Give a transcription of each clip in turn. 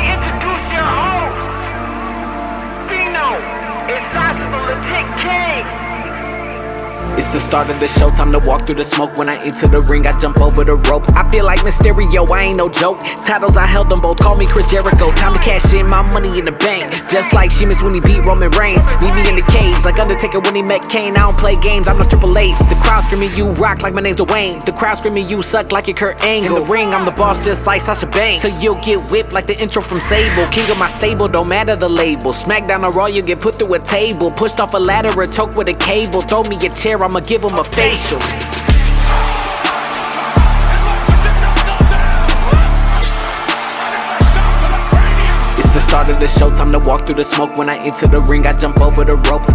introduce your host, Fino and Sasha, the legit king. It's the start of the show, time to walk through the smoke. When I enter the ring, I jump over the ropes. I feel like Mysterio, I ain't no joke. Titles, I held them both, call me Chris Jericho. Time to cash in my money in the bank. Just like Sheamus when he beat Roman Reigns. Meet me in the cage, like Undertaker when he met Kane. I don't play games, I'm no Triple H. The crowd screaming, you rock like my name's Dwayne. The crowd screaming, you suck like your Kurt Angle. In the ring, I'm the boss just like Sasha Banks. So you'll get whipped like the intro from Sable. King of my stable, don't matter the label. Smackdown or Raw, you get put through a table. Pushed off a ladder or choked with a cable. Throw me a chair, I'ma give him a facial. It's the start of the show, time to walk through the smoke. When I enter the ring, I jump over the ropes.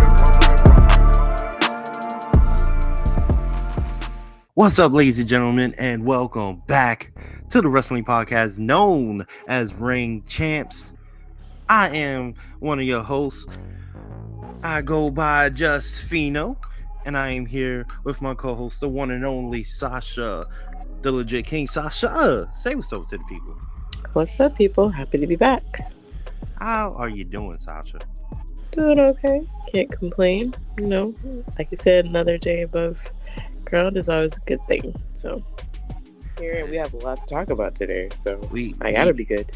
What's up, ladies and gentlemen, and welcome back to the wrestling podcast known as Ring Champs. I am one of your hosts. I go by just Fino, and I am here with my co-host, the one and only Sasha, the legit king. Sasha, say what's up to the people. What's up, people? Happy to be back. How are you doing, Sasha? Doing okay. Can't complain. You know, like you said, another day above ground is always a good thing. So here we have a lot to talk about today. So I gotta be good.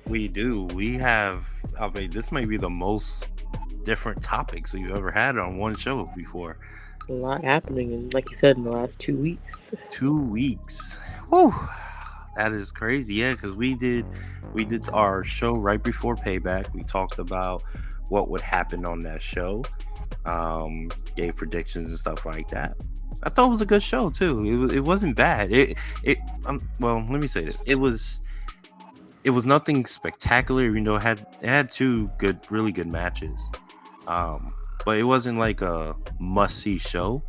We do. We have. I mean, this may be the most different topics we've ever had on one show before. A lot happening, and like you said, in the last 2 weeks. 2 weeks. Whew. That is crazy. Yeah, because we did our show right before Payback. We talked about what would happen on that show. Gave predictions and stuff like that. I thought it was a good show too. It wasn't bad. Well, let me say this. It was nothing spectacular, even though it had two really good matches. But it wasn't like a must-see show.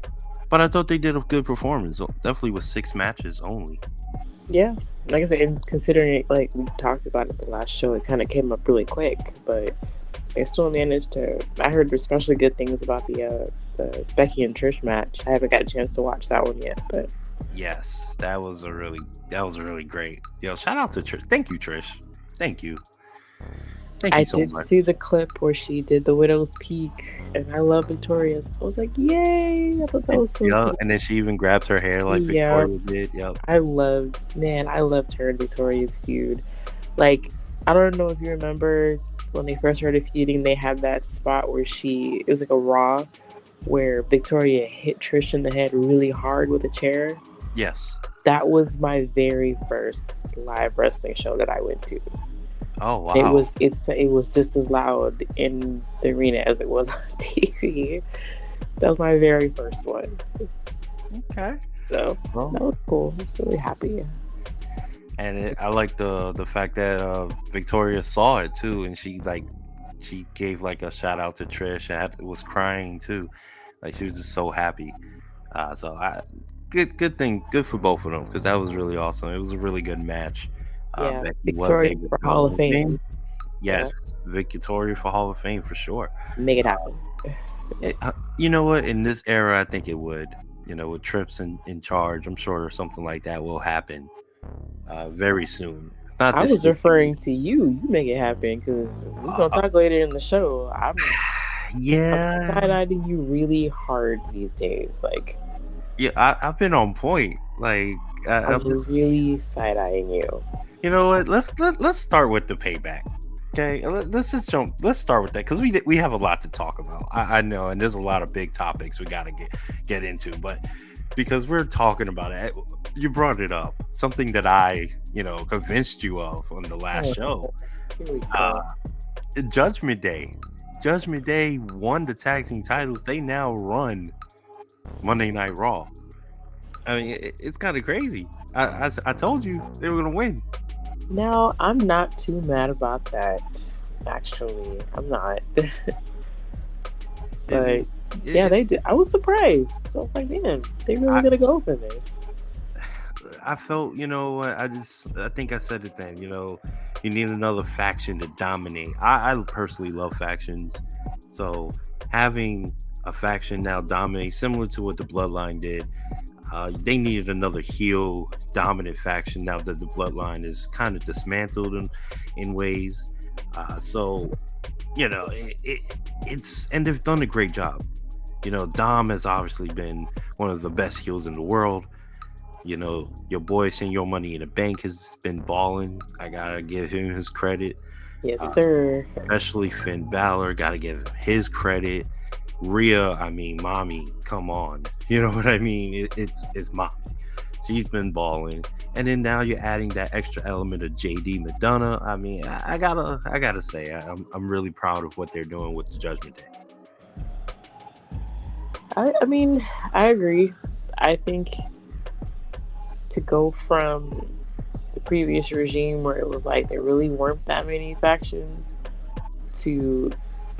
But I thought they did a good performance. Definitely with 6 matches only. Yeah, like I said, and considering it, like we talked about it the last show, it kind of came up really quick, but they still managed to. I heard especially good things about the Becky and Trish match. I haven't got a chance to watch that one yet, but yes, that was really great. Yo, shout out to Trish. Thank you, Trish. Thank you. I did see the clip where she did the Widow's Peak, and I love Victoria's. I was like, yay! I thought that was so cool. And then she even grabs her hair like Victoria did. Yep. I loved her and Victoria's feud. Like, I don't know if you remember when they first started feuding, they had that spot where it was like a Raw, where Victoria hit Trish in the head really hard with a chair. Yes. That was my very first live wrestling show that I went to. Oh wow! It was just as loud in the arena as it was on TV. That was my very first one. Okay. So that was cool. I'm really happy. And I like the fact that Victoria saw it too, and she gave like a shout out to Trish and was crying too. Like she was just so happy. Good thing, good for both of them, because that was really awesome. It was a really good match. Yeah, Victoria for Hall of Fame. Yes, yeah. Victoria for Hall of Fame for sure. Make it happen. You know what? In this era, I think it would. You know, with Trips in charge, I'm sure something like that will happen very soon. I was referring to you. You make it happen, because we're gonna talk later in the show. I'm side-eyeing you really hard these days. Like, yeah, I've been on point. Like, I'm really side-eyeing you. You know what? Let's start with the Payback. Okay, let's start with that, because we have a lot to talk about. I know, and there's a lot of big topics we gotta get into, but because we're talking about it, you brought it up, something that I convinced you of on the last show. Judgment Day won the tag team titles. They now run Monday Night Raw. I mean, it's kind of crazy. I told you they were gonna win. No, I'm not too mad about that. Actually, I'm not. But yeah, they did. I was surprised. So I was like, man, they really gonna go for this. I felt, I think I said it then. You need another faction to dominate. I personally love factions, so having a faction now dominate, similar to what the Bloodline did, They needed another heel dominant faction now that the bloodline is kind of dismantled in ways. So it's and they've done a great job. Dom has obviously been one of the best heels in the world. Your boy Senor Money in the Bank has been balling. I gotta give him his credit. Yes, Uh, sir. Especially Finn Balor, gotta give him his credit. Rhea, I mean, mommy, come on. You know what I mean? It's mommy. She's been balling, and then now you're adding that extra element of JD Madonna. I mean, I gotta say, I'm really proud of what they're doing with the Judgment Day. I mean, I agree. I think to go from the previous regime where it was like there really weren't that many factions to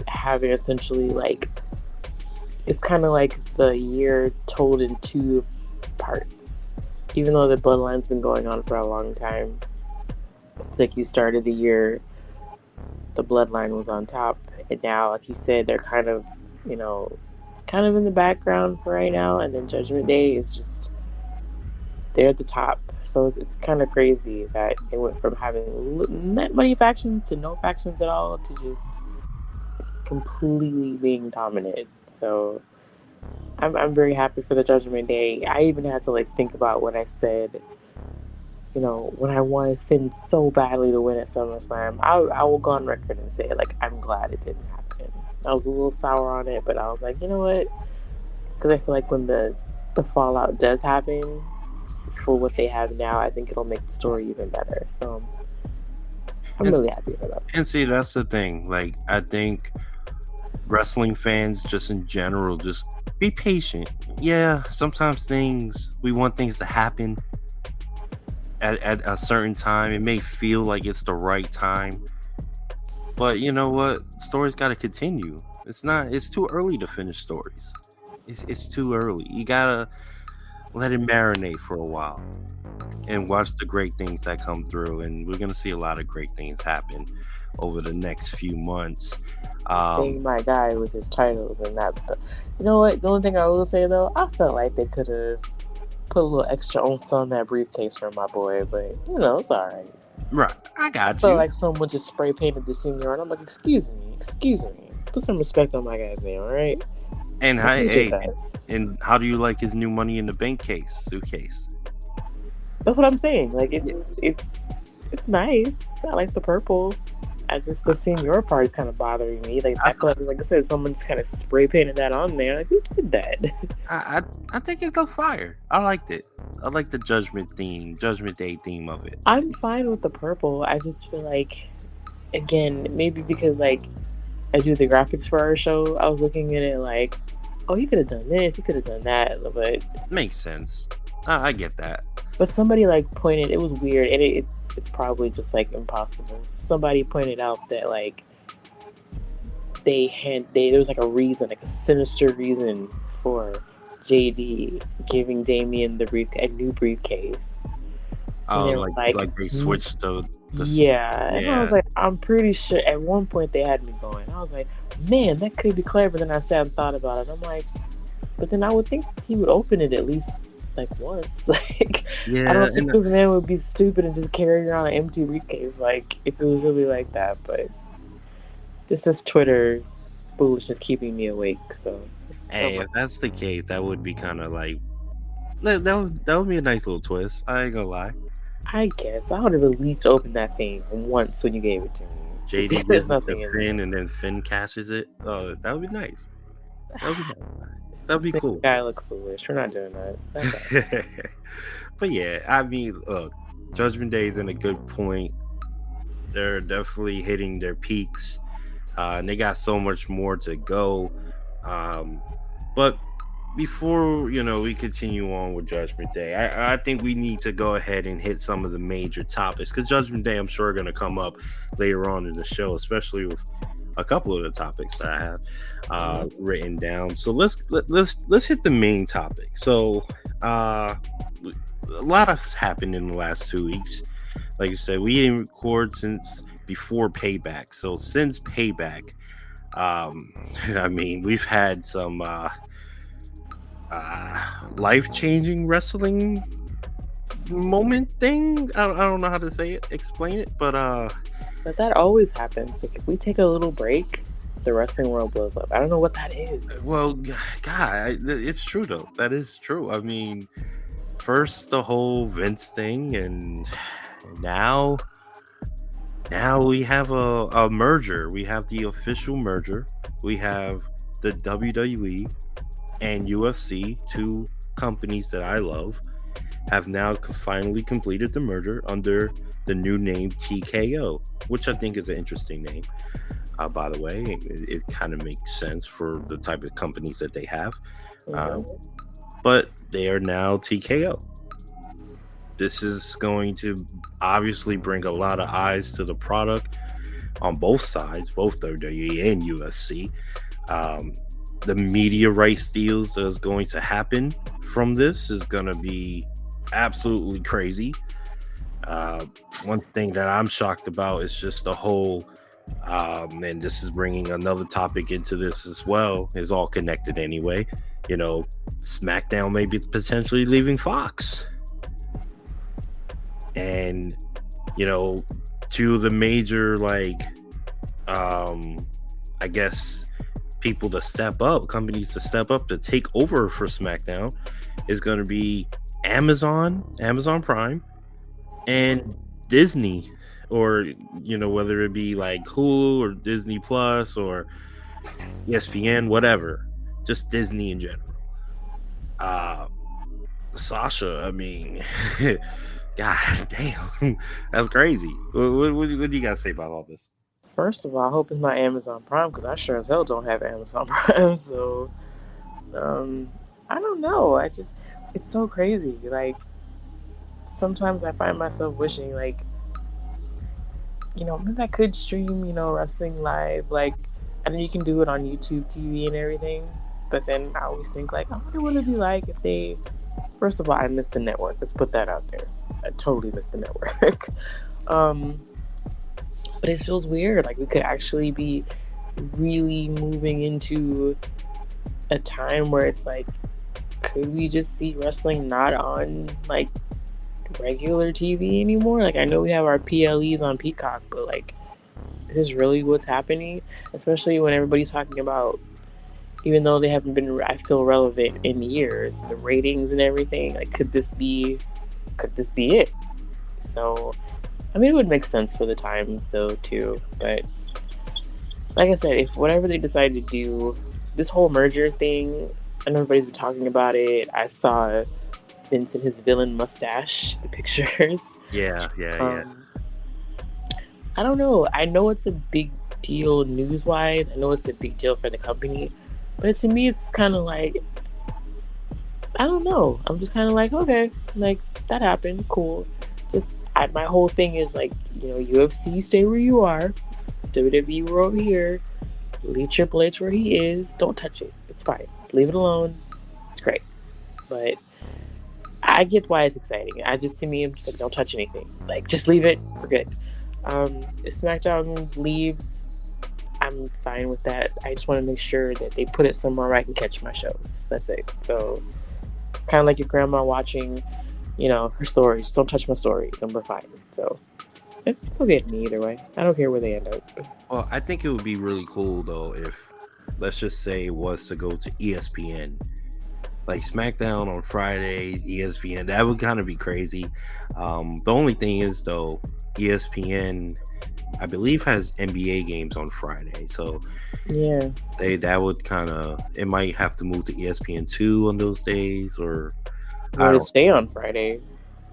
having essentially like it's kind of like the year told in two parts. Even though the bloodline's been going on for a long time, it's like you started the year, the bloodline was on top, and now, like you said, they're kind of, kind of in the background for right now, and then Judgment Day is just they're at the top. So it's kind of crazy that they went from having not many factions to no factions at all to just completely being dominant. So I'm very happy for the Judgment Day. I even had to like think about what I said. When I wanted Finn so badly to win at SummerSlam, I will go on record and say like I'm glad it didn't happen. I was a little sour on it, but I was like, you know what? Because I feel like when the fallout does happen for what they have now, I think it'll make the story even better. So I'm really happy for that. And see, that's the thing. Like, I think wrestling fans, just in general, just be patient. Yeah, sometimes we want things to happen at a certain time. It may feel like it's the right time, but you know what? Stories got to continue. It's too early to finish stories. It's too early. You gotta let it marinate for a while and watch the great things that come through. And we're gonna see a lot of great things happen over the next few months. Saying my guy with his titles and that. But you know what? The only thing I will say though, I felt like they could have put a little extra oomph on that briefcase for my boy, but it's all right. Right, I got I felt you. like someone just spray painted the senior, and I'm like, excuse me, put some respect on my guy's name, all right? And I appreciate that. and how do you like his new Money in the Bank suitcase? That's what I'm saying. Like it's nice. I like the purple. The senior part is kind of bothering me. Like that color, like I said, someone just kind of spray painted that on there. Like who did that? I think it looked fire. I liked it. I like the Judgment Day theme of it. I'm fine with the purple. I just feel like, again, maybe because like I do the graphics for our show, I was looking at it like, oh, you could have done this, you could have done that, but Makes sense. I get that. But somebody like pointed, it was weird, and it's probably just like impossible. Somebody pointed out that like there was like a reason, like a sinister reason for JD giving Damien a new briefcase. Oh, like they switched the yeah. And I was like, I'm pretty sure at one point they had me going. I was like, man, that could be clever. Then I sat and thought about it. I'm like, but then I would think he would open it at least like once. Like, yeah, I don't think this man would be stupid and just carry around an empty briefcase. Like, if it was really like that, but just this Twitter foolishness keeping me awake. So, hey, if that's the case, that would be kind of like that would be a nice little twist. I ain't gonna lie. I guess I would have at least opened that thing once when you gave it to me. JD there's nothing nothing in Finn, there. and then Finn catches it. Oh, that would be nice. That'd be cool. Guy look foolish. We're not doing that. That's all. But yeah, I mean, look, Judgment Day is in a good point. They're definitely hitting their peaks, and they got so much more to go. But before we continue on with Judgment Day, I think we need to go ahead and hit some of the major topics, because Judgment Day, I'm sure, are going to come up later on in the show, especially with a couple of the topics that I have written down. So let's hit the main topic. So a lot has happened in the last 2 weeks. Like I said, we didn't record since before Payback. So since Payback, I mean, we've had some life-changing wrestling moment thing. I don't know how to say it, explain it, but But that always happens. Like if we take a little break, the wrestling world blows up. I don't know what that is. well, God, it's true though. That is true. I mean, first the whole Vince thing, and now we have a merger. We have the official merger. We have the WWE and UFC, two companies that I love, have now finally completed the merger under the new name TKO, which I think is an interesting name. By the way, it kind of makes sense for the type of companies that they have. But they are now TKO. This is going to obviously bring a lot of eyes to the product on both sides, both WWE and UFC. The media rights deals that is going to happen from this is going to be absolutely crazy. One thing that I'm shocked about is just the whole, and this is bringing another topic into this as well, is all connected anyway. You know, SmackDown may be potentially leaving Fox. And, you know, two of the major, like, I guess, people to step up, companies to step up to take over for SmackDown is going to be Amazon Prime, and Disney, or, you know, whether it be like Hulu or Disney Plus or ESPN, whatever, just Disney in general. Sasha, I mean, God damn, that's crazy. What do you got to say about all this? First of all, I hope it's not Amazon Prime because I sure as hell don't have Amazon Prime. So, I don't know. It's so crazy. Like, sometimes I find myself wishing, like, you know, maybe I could stream, you know, wrestling live. Like, I know you can do it on YouTube TV and everything. But then I always think, like, I wonder what it'd be like if they... First of all, I missed the network. Let's put that out there. I totally missed the network. But it feels weird. Like, we could actually be really moving into a time where it's like, could we just see wrestling not on, like, regular TV anymore? Like, I know we have our PLEs on Peacock, but, like, is this really what's happening? Especially when everybody's talking about, even though they haven't been, I feel, relevant in years, the ratings and everything, like, could this be it? So, I mean, it would make sense for the times, though, too. But, like I said, if whatever they decide to do, this whole merger thing, I know everybody's been talking about it. I saw Vince and his villain mustache, the pictures. Yeah. I don't know. I know it's a big deal news-wise. I know it's a big deal for the company. But to me, it's kind of like, I don't know. I'm just kind of like, okay, like, that happened. Cool. My whole thing is, like, you know, UFC, stay where you are. WWE, we're over here. Leave Triple H where he is. Don't touch it. It's fine. Leave it alone. It's great. But I get why it's exciting. To me, I'm just like, don't touch anything. Like, just leave it. We're good. If SmackDown leaves, I'm fine with that. I just want to make sure that they put it somewhere where I can catch my shows. That's it. So it's kind of like your grandma watching, you know, her stories. Just don't touch my stories and we're fine. So it's still getting me either way. I don't care where they end up. Well, I think it would be really cool though if, let's just say, it was to go to ESPN, like SmackDown on Fridays, ESPN. That would kind of be crazy. The only thing is though, ESPN, I believe, has NBA games on Friday, so yeah, that would kind of, it might have to move to ESPN2 on those days, or would it stay on Friday?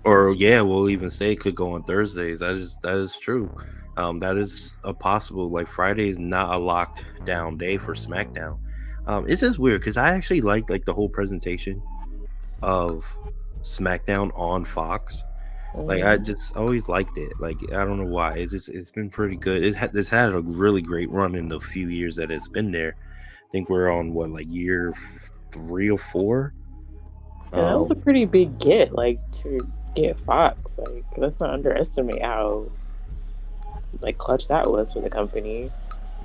Or yeah, we'll even say it could go on Thursdays. That is true. That is a possible. Like, Friday is not a locked down day for SmackDown. It's just weird because I actually like the whole presentation of SmackDown on Fox. Like, I just always liked it. Like, I don't know why. It's been pretty good. It's had a really great run in the few years that it's been there. I think we're on year 3 or 4. Yeah, that was a pretty big get. Like, to get Fox. Like, let's not underestimate how, like, clutch that was for the company.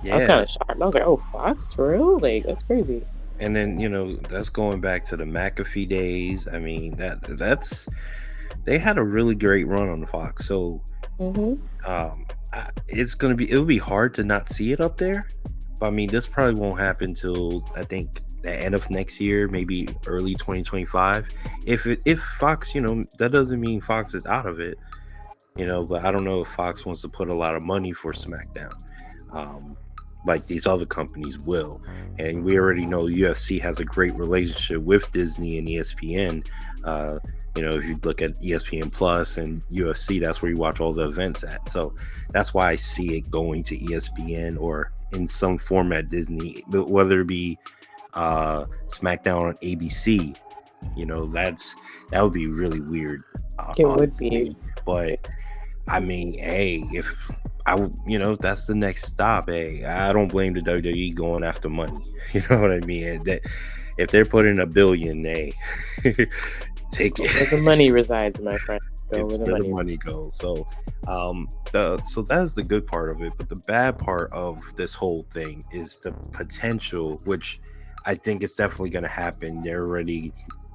Yeah. I was kind of shocked. I was like, oh, Fox? For real? Like, that's crazy. And then that's going back to the McAfee days. I mean that's they had a really great run on the Fox. So Mm-hmm. it'll be hard to not see it up there. But I mean, this probably won't happen till I think the end of next year, maybe early 2025. If Fox, that doesn't mean Fox is out of it, but I don't know if Fox wants to put a lot of money for SmackDown. Um, like these other companies will. And we already know UFC has a great relationship with Disney and ESPN. If you look at ESPN Plus and UFC, that's where you watch all the events at. So that's why I see it going to ESPN or in some format Disney, but whether it be SmackDown on ABC, that would be really weird. It would Honestly. be. But I mean, hey, if if that's the next stop, hey, I don't blame the WWE going after money. You know what I mean? That if they're putting $1 billion, hey, take Where it. the money resides, my friend. Go It's where the where the money. money goes. So, so that's the good part of it. But the bad part of this whole thing is the potential, which I think it's definitely going to happen. They already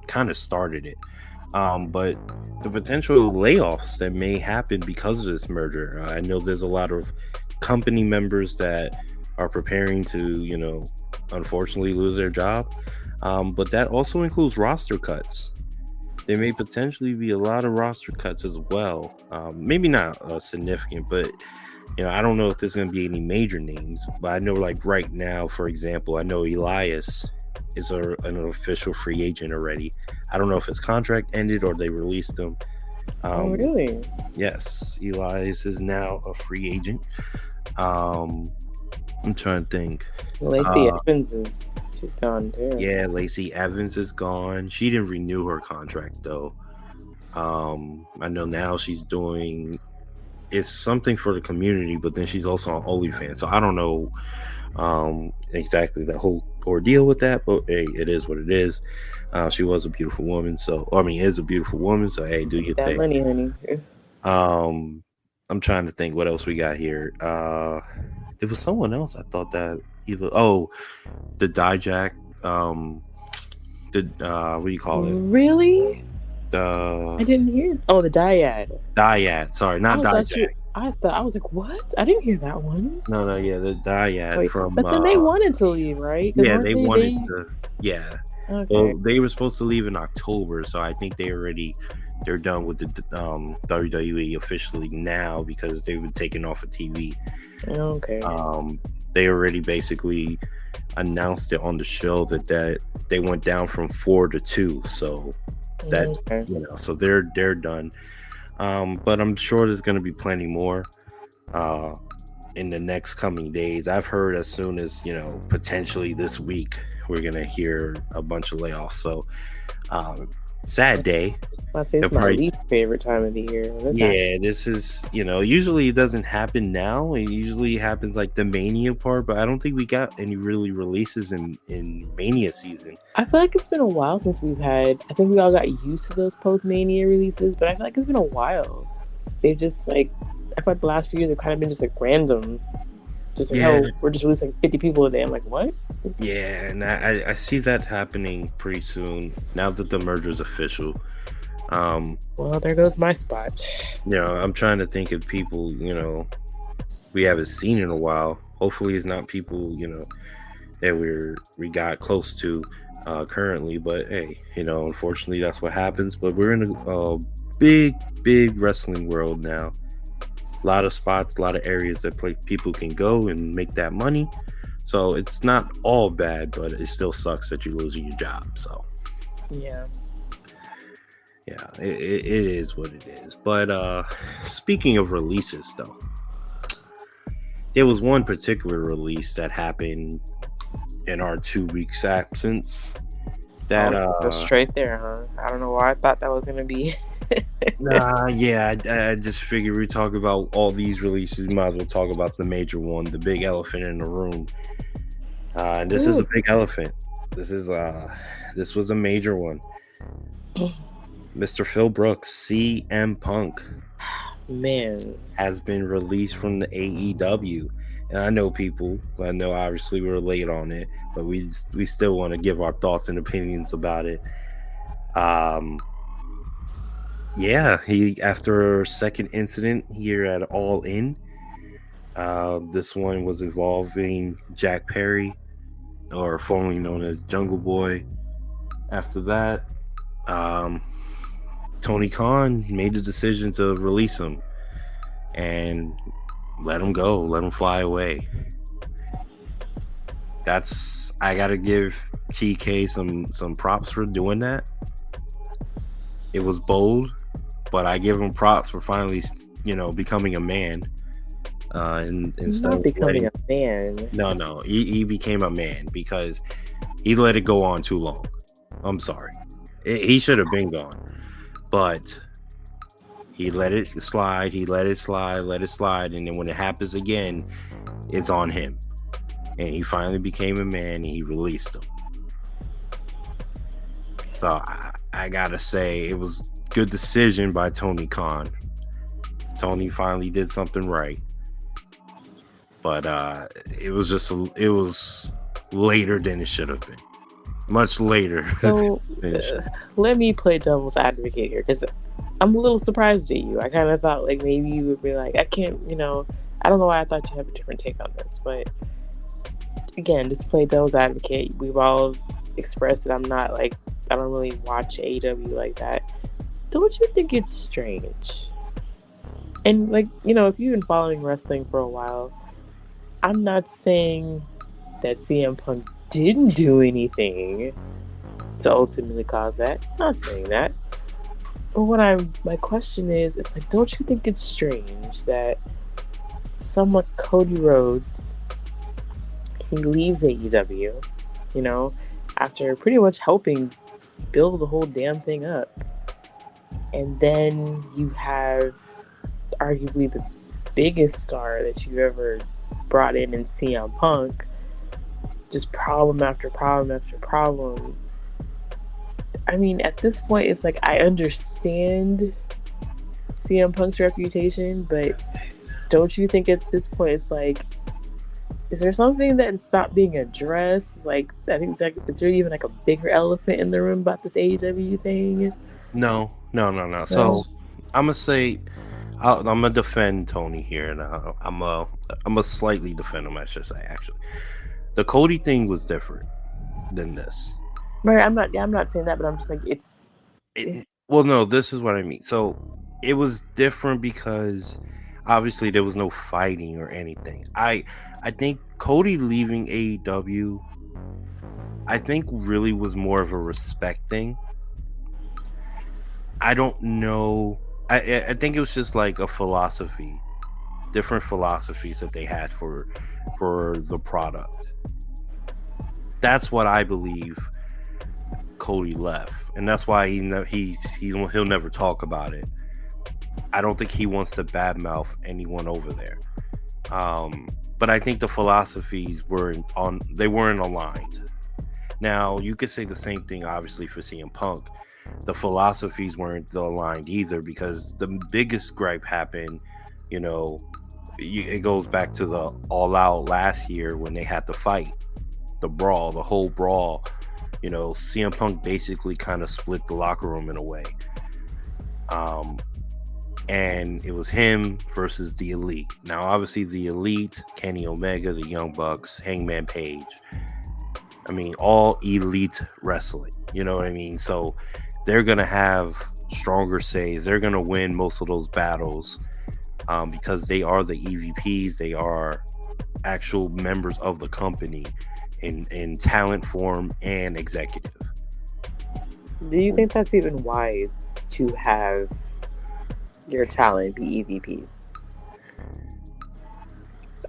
kind of started it. But the potential layoffs that may happen because of this merger. I know there's a lot of company members that are preparing to, unfortunately lose their job. But that also includes roster cuts. There may potentially be a lot of roster cuts as well. Maybe not significant, but I don't know if there's going to be any major names. But I know, like right now, for example, I know Elias is an official free agent already. I don't know if his contract ended or they released him. Oh, really? Yes, Elias is now a free agent. I'm trying to think. Lacey Evans she's gone too. Yeah, Lacey Evans is gone. She didn't renew her contract though. I know now she's doing it's something for the community, but then she's also on OnlyFans. So I don't know exactly the whole ordeal with that, but hey, it is what it is. She was a beautiful woman, is a beautiful woman. So hey, do your That thing. money, honey. I'm trying to think what else we got here. There was someone else I thought that either the Dijak, what do you call it? Really? I The didn't hear. Oh, the Dyad. Dyad, sorry, not Dijak. I was like, what? I didn't hear that one. No, yeah, the Dyad Wait, from. but then they wanted to leave, right? 'Cause Yeah, weren't they wanted to. Yeah, Okay. well, they were supposed to leave in October, so I think they're done with the WWE officially now because they've been taken off of TV. Okay. They already basically announced it on the show that they went down from 4 to 2, so that Okay. so they're done. But I'm sure there's going to be plenty more in the next coming days. I've heard as soon as potentially this week we're going to hear a bunch of layoffs. So sad day. I'd say it's my least favorite time of the year. This is usually it doesn't happen now. It usually happens like the Mania part, but I don't think we got any really releases in Mania season. I feel like it's been a while since we've had. I think we all got used to those post Mania releases, but I feel like it's been a while. They've just I feel like the last few years have kind of been just random. Just we're just releasing 50 people a day. I'm like, what? Yeah, and I see that happening pretty soon now that the merger is official. Well, there goes my spot. I'm trying to think of people we haven't seen in a while. Hopefully it's not people that we got close to currently, but hey, unfortunately that's what happens. But we're in a big wrestling world now. A lot of spots, a lot of areas that people can go and make that money. So it's not all bad, but it still sucks that you're losing your job. So yeah, it is what it is. But speaking of releases, though, there was one particular release that happened in our 2 weeks absence. That go straight there, huh? I don't know why I thought that was gonna be. I just figured we talk about all these releases. Might as well talk about the major one, the big elephant in the room. And this is a big elephant. This was a major one. Mr. Phil Brooks, CM Punk, man, has been released from the AEW, And I know people. I know obviously we're late on it, but we still want to give our thoughts and opinions about it. Um, yeah, he after second incident here at All In. This one was involving Jack Perry, or formerly known as Jungle Boy. After that, um, Tony Khan made the decision to release him and let him go, let him fly away. That's I gotta give TK some props for doing that. It was bold, but I give him props for finally, becoming a man. And He's instead not of becoming letting, a man. no, he became a man because he let it go on too long. I'm sorry, he should have been gone, but he let it slide. He let it slide, and then when it happens again, it's on him. And he finally became a man, and he released him. So I gotta say, it was good decision by Tony Khan. Tony finally did something right, but it was later than it should have been. Much later. So than it should. let me play devil's advocate here, because I'm a little surprised at you. I kind of thought like maybe you would be like, I can't, I don't know why I thought you have a different take on this, but again, just play devil's advocate. We've all expressed that I don't really watch AEW like that. Don't you think it's strange? And if you've been following wrestling for a while, I'm not saying that CM Punk didn't do anything to ultimately cause that. I'm not saying that. But my question is, it's like, don't you think it's strange that someone Cody Rhodes, he leaves AEW, after pretty much helping build the whole damn thing up, and then you have arguably the biggest star that you've ever brought in CM Punk, just problem after problem after problem. I mean, at this point, it's like, I understand CM Punk's reputation, but don't you think at this point it's like, is there something that's not being addressed? Like, I think it's like, is there even like a bigger elephant in the room about this AEW thing? No. So I'm gonna say, I'm gonna defend Tony here, and I'm gonna slightly defend him. I should say, actually, the Cody thing was different than this. Right, I'm not saying that, but I'm just like, Well, no, this is what I mean. So it was different because obviously there was no fighting or anything. I think Cody leaving AEW, I think really was more of a respect thing. I don't know. I think it was just like a philosophy, different philosophies that they had for the product. That's what I believe Cody left, and that's why he'll never talk about it. I don't think he wants to badmouth anyone over there. But I think the philosophies weren't aligned. Now you could say the same thing, obviously, for CM Punk. The philosophies weren't aligned either, because the biggest gripe happened, it goes back to the All Out last year when they had to fight, the whole brawl. CM Punk basically kind of split the locker room in a way. And it was him versus the Elite. Now, obviously, the Elite, Kenny Omega, the Young Bucks, Hangman Page. I mean, all elite wrestling. You know what I mean? So they're going to have stronger says. They're going to win most of those battles because they are the EVPs. They are actual members of the company in talent form and executive. do you think that's even wise to have your talent be EVPs?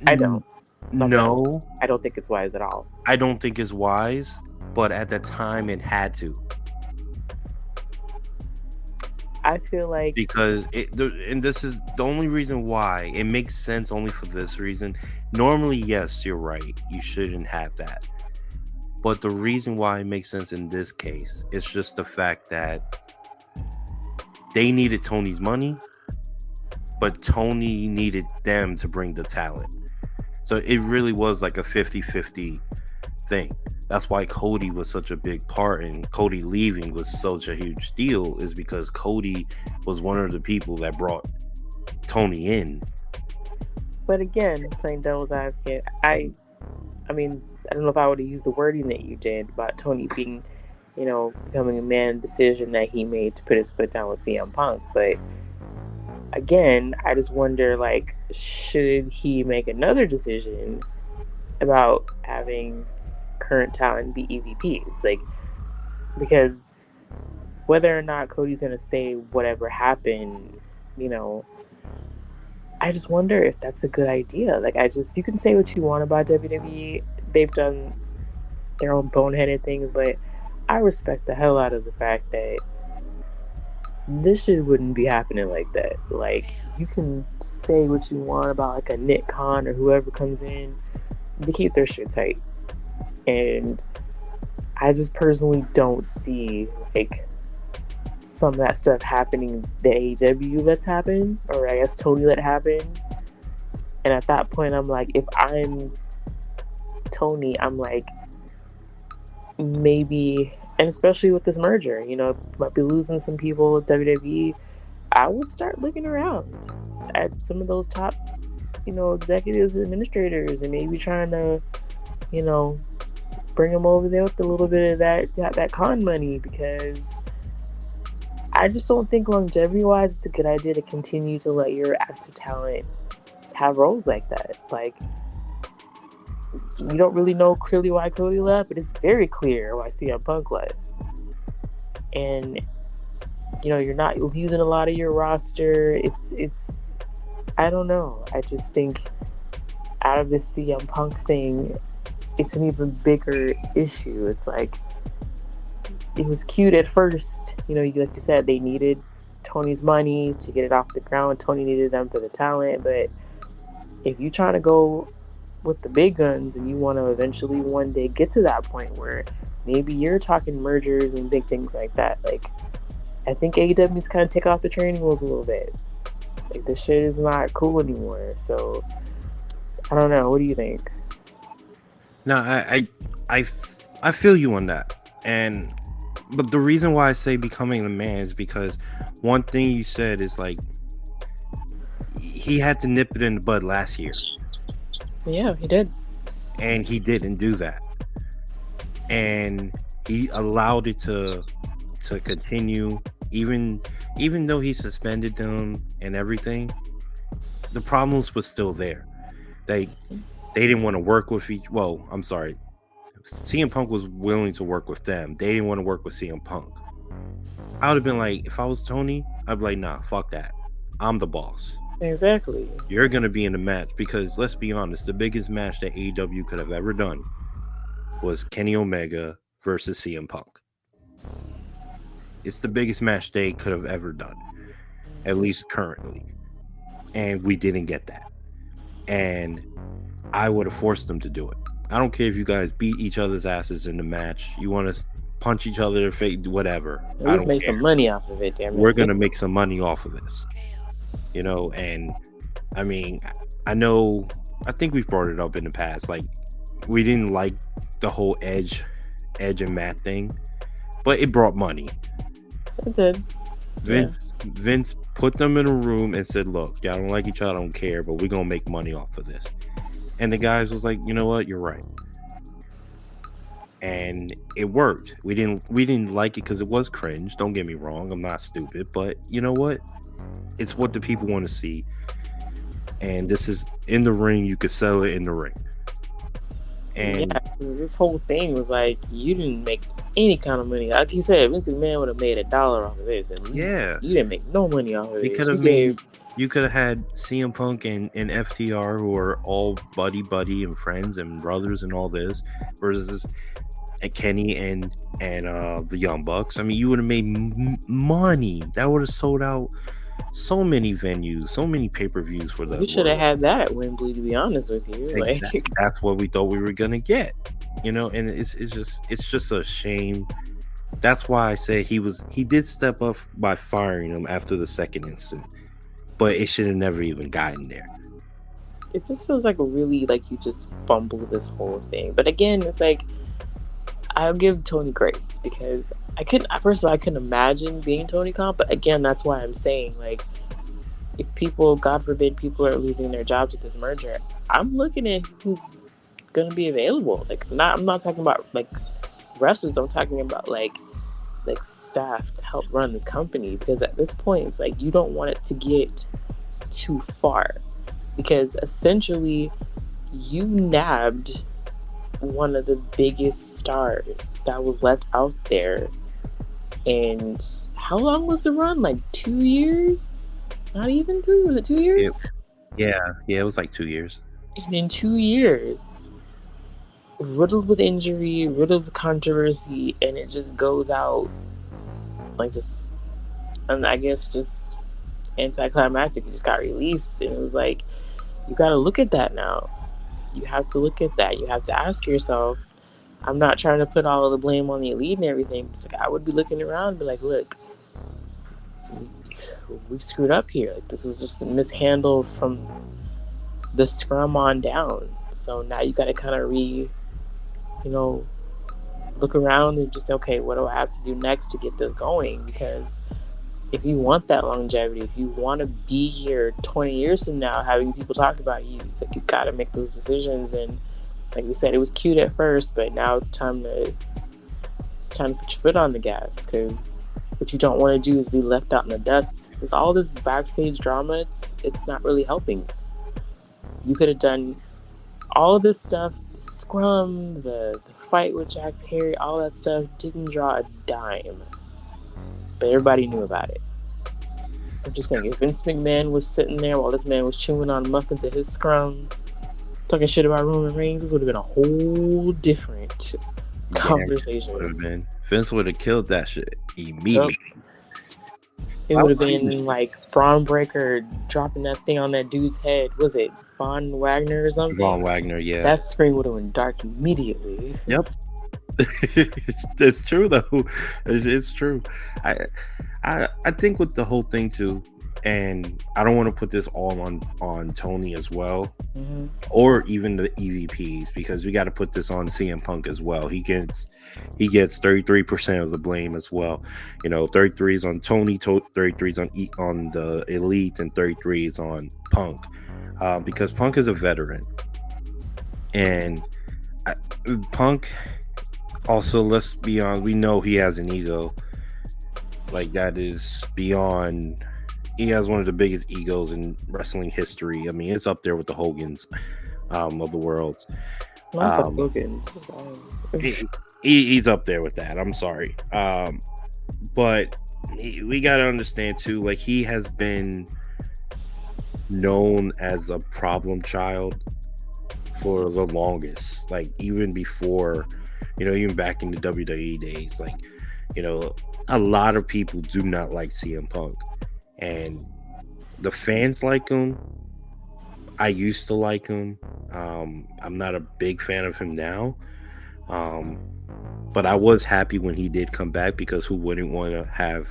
I don't. No, I don't think it's wise at all. I don't think it's wise, but at the time it had to. I feel like Because and this is the only reason why it makes sense, only for this reason. Normally, yes, you're right, you shouldn't have that, but the reason why it makes sense in this case is just the fact that they needed Tony's money, but Tony needed them to bring the talent. So it really was like a 50-50 thing. That's why Cody was such a big part, and Cody leaving was such a huge deal, is because Cody was one of the people that brought Tony in. But again, playing devil's advocate, I mean, I don't know if I would have used the wording that you did about Tony being, becoming a man decision that he made to put his foot down with CM Punk. But again, I just wonder, like, should he make another decision about having current talent be EVPs? Like, because whether or not Cody's going to say whatever happened, I just wonder if that's a good idea. Like, you can say what you want about WWE. They've done their own boneheaded things, but I respect the hell out of the fact that this shit wouldn't be happening like that. Like, you can say what you want about, like, a Nick Khan or whoever comes in. They keep their shit tight. And I just personally don't see, like, some of that stuff happening that AEW lets happen, or I guess Tony let happen. And at that point, I'm like, if I'm Tony, I'm like, maybe, and especially with this merger, might be losing some people with WWE. I would start looking around at some of those top, executives and administrators, and maybe trying to, bring them over there with a little bit of that con money, because I just don't think longevity-wise it's a good idea to continue to let your active talent have roles like that. Like, you don't really know clearly why Cody left, but it's very clear why CM Punk left. And, you're not using a lot of your roster. It's I don't know. I just think out of this CM Punk thing, it's an even bigger issue. It's like, it was cute at first, like you said, they needed Tony's money to get it off the ground. Tony needed them for the talent, but if you're trying to go with the big guns and you want to eventually one day get to that point where maybe you're talking mergers and big things like that, like, I think AEW needs to kind of take off the training wheels a little bit. Like, this shit is not cool anymore. So I don't know. What do you think? No, I feel you on that, but the reason why I say becoming the man is because one thing you said is, like, he had to nip it in the bud last year. Yeah, he did. And he didn't do that. And he allowed it to continue, even though he suspended them and everything. The problems was still there. They didn't want to work with CM Punk was willing to work with them. They didn't want to work with CM Punk. I would have been like, if I was Tony, I'd be like, nah, fuck that. I'm the boss. Exactly. You're going to be in the match, because let's be honest, the biggest match that AEW could have ever done was Kenny Omega versus CM Punk. It's the biggest match they could have ever done, at least currently. And we didn't get that. And I would have forced them to do it. I don't care if you guys beat each other's asses in the match. You want to punch each other, whatever. At least make some money off of it, damn it. We're going to make some money off of this. And I mean, I think we've brought it up in the past. Like, we didn't like the whole Edge and Matt thing, but it brought money. It did. Vince put them in a room and said, look, y'all don't like each other, I don't care, but we're going to make money off of this. And the guys was like, you know what, you're right. And it worked. We didn't like it because it was cringe. Don't get me wrong, I'm not stupid, but you know what? It's what the people want to see. And this is in the ring, you could sell it in the ring. And this whole thing was like, you didn't make any kind of money. Like you said, Vince McMahon would have made $1 off of this. And you didn't make no money off of it. You could have had CM Punk and FTR, who are all buddy and friends and brothers and all this, versus Kenny and the Young Bucks. I mean, you would have made money. That would have sold out so many venues, so many pay-per-views for the. We should have had that at Wembley, to be honest with you. Exactly. Like, that's what we thought we were gonna get, and it's just a shame. That's why I say he did step up by firing him after the second incident, but it should have never even gotten there. it just feels like really like you just fumble this whole thing. But again, it's like I'll give Tony grace because first of all I couldn't imagine being Tony Khan, but again that's why I'm saying like if people, God forbid, people are losing their jobs with this merger, I'm looking at who's gonna be available. Like I'm not talking about like wrestlers, I'm talking about like staff to help run this company because at this point it's like you don't want it to get too far because essentially you nabbed one of the biggest stars that was left out there. And how long was the run? Like 2 years? Not even 3? Was it 2 years? Yeah, it was like 2 years. And in 2 years, riddled with injury, riddled with controversy, and it just goes out like just, and I guess just anticlimactic. It just got released, and it was like, you got to look at that now. You have to look at that. You have to ask yourself. I'm not trying to put all of the blame on the elite and everything. It's like I would be looking around and be like, look, we screwed up here. Like this was just mishandled from the scrum on down. So now you got to kind of look around and just, okay, what do I have to do next to get this going? Because if you want that longevity, if you want to be here 20 years from now having people talk about you, it's like you got to make those decisions. And like we said, it was cute at first, but now it's time to put your foot on the gas, because what you don't want to do is be left out in the dust. Because all this backstage drama, it's not really helping. You could have done all of this stuff, the scrum, the fight with Jack Perry, all that stuff didn't draw a dime. But everybody knew about it. I'm just saying, if Vince McMahon was sitting there while this man was chewing on muffins at his scrum, talking shit about Roman Reigns, this would have been a whole different conversation. Would have been. Vince would have killed that shit immediately. It would have been like Braun Breaker dropping that thing on that dude's head. Was it Von Wagner or something? Von Wagner, yeah. That screen would have went dark immediately. Yep. It's true though. It's true. I think with the whole thing too, and I don't want to put this all on Tony as well, or even the EVPs, because we got to put this on CM Punk as well. He gets 33% of the blame as well. 33 is on Tony, 33 is on the Elite, and 33 is on Punk, because Punk is a veteran, and Punk. Also, let's be honest, we know he has an ego. Like, that is beyond. He has one of the biggest egos in wrestling history. I mean, it's up there with the Hogans of the world. Not the Hogan. He's up there with that. I'm sorry. But we got to understand, too, like, he has been known as a problem child for the longest. Like, even before... even back in the WWE days, like, a lot of people do not like CM Punk, and the fans like him. I used to like him. I'm not a big fan of him now, but I was happy when he did come back, because who wouldn't want to have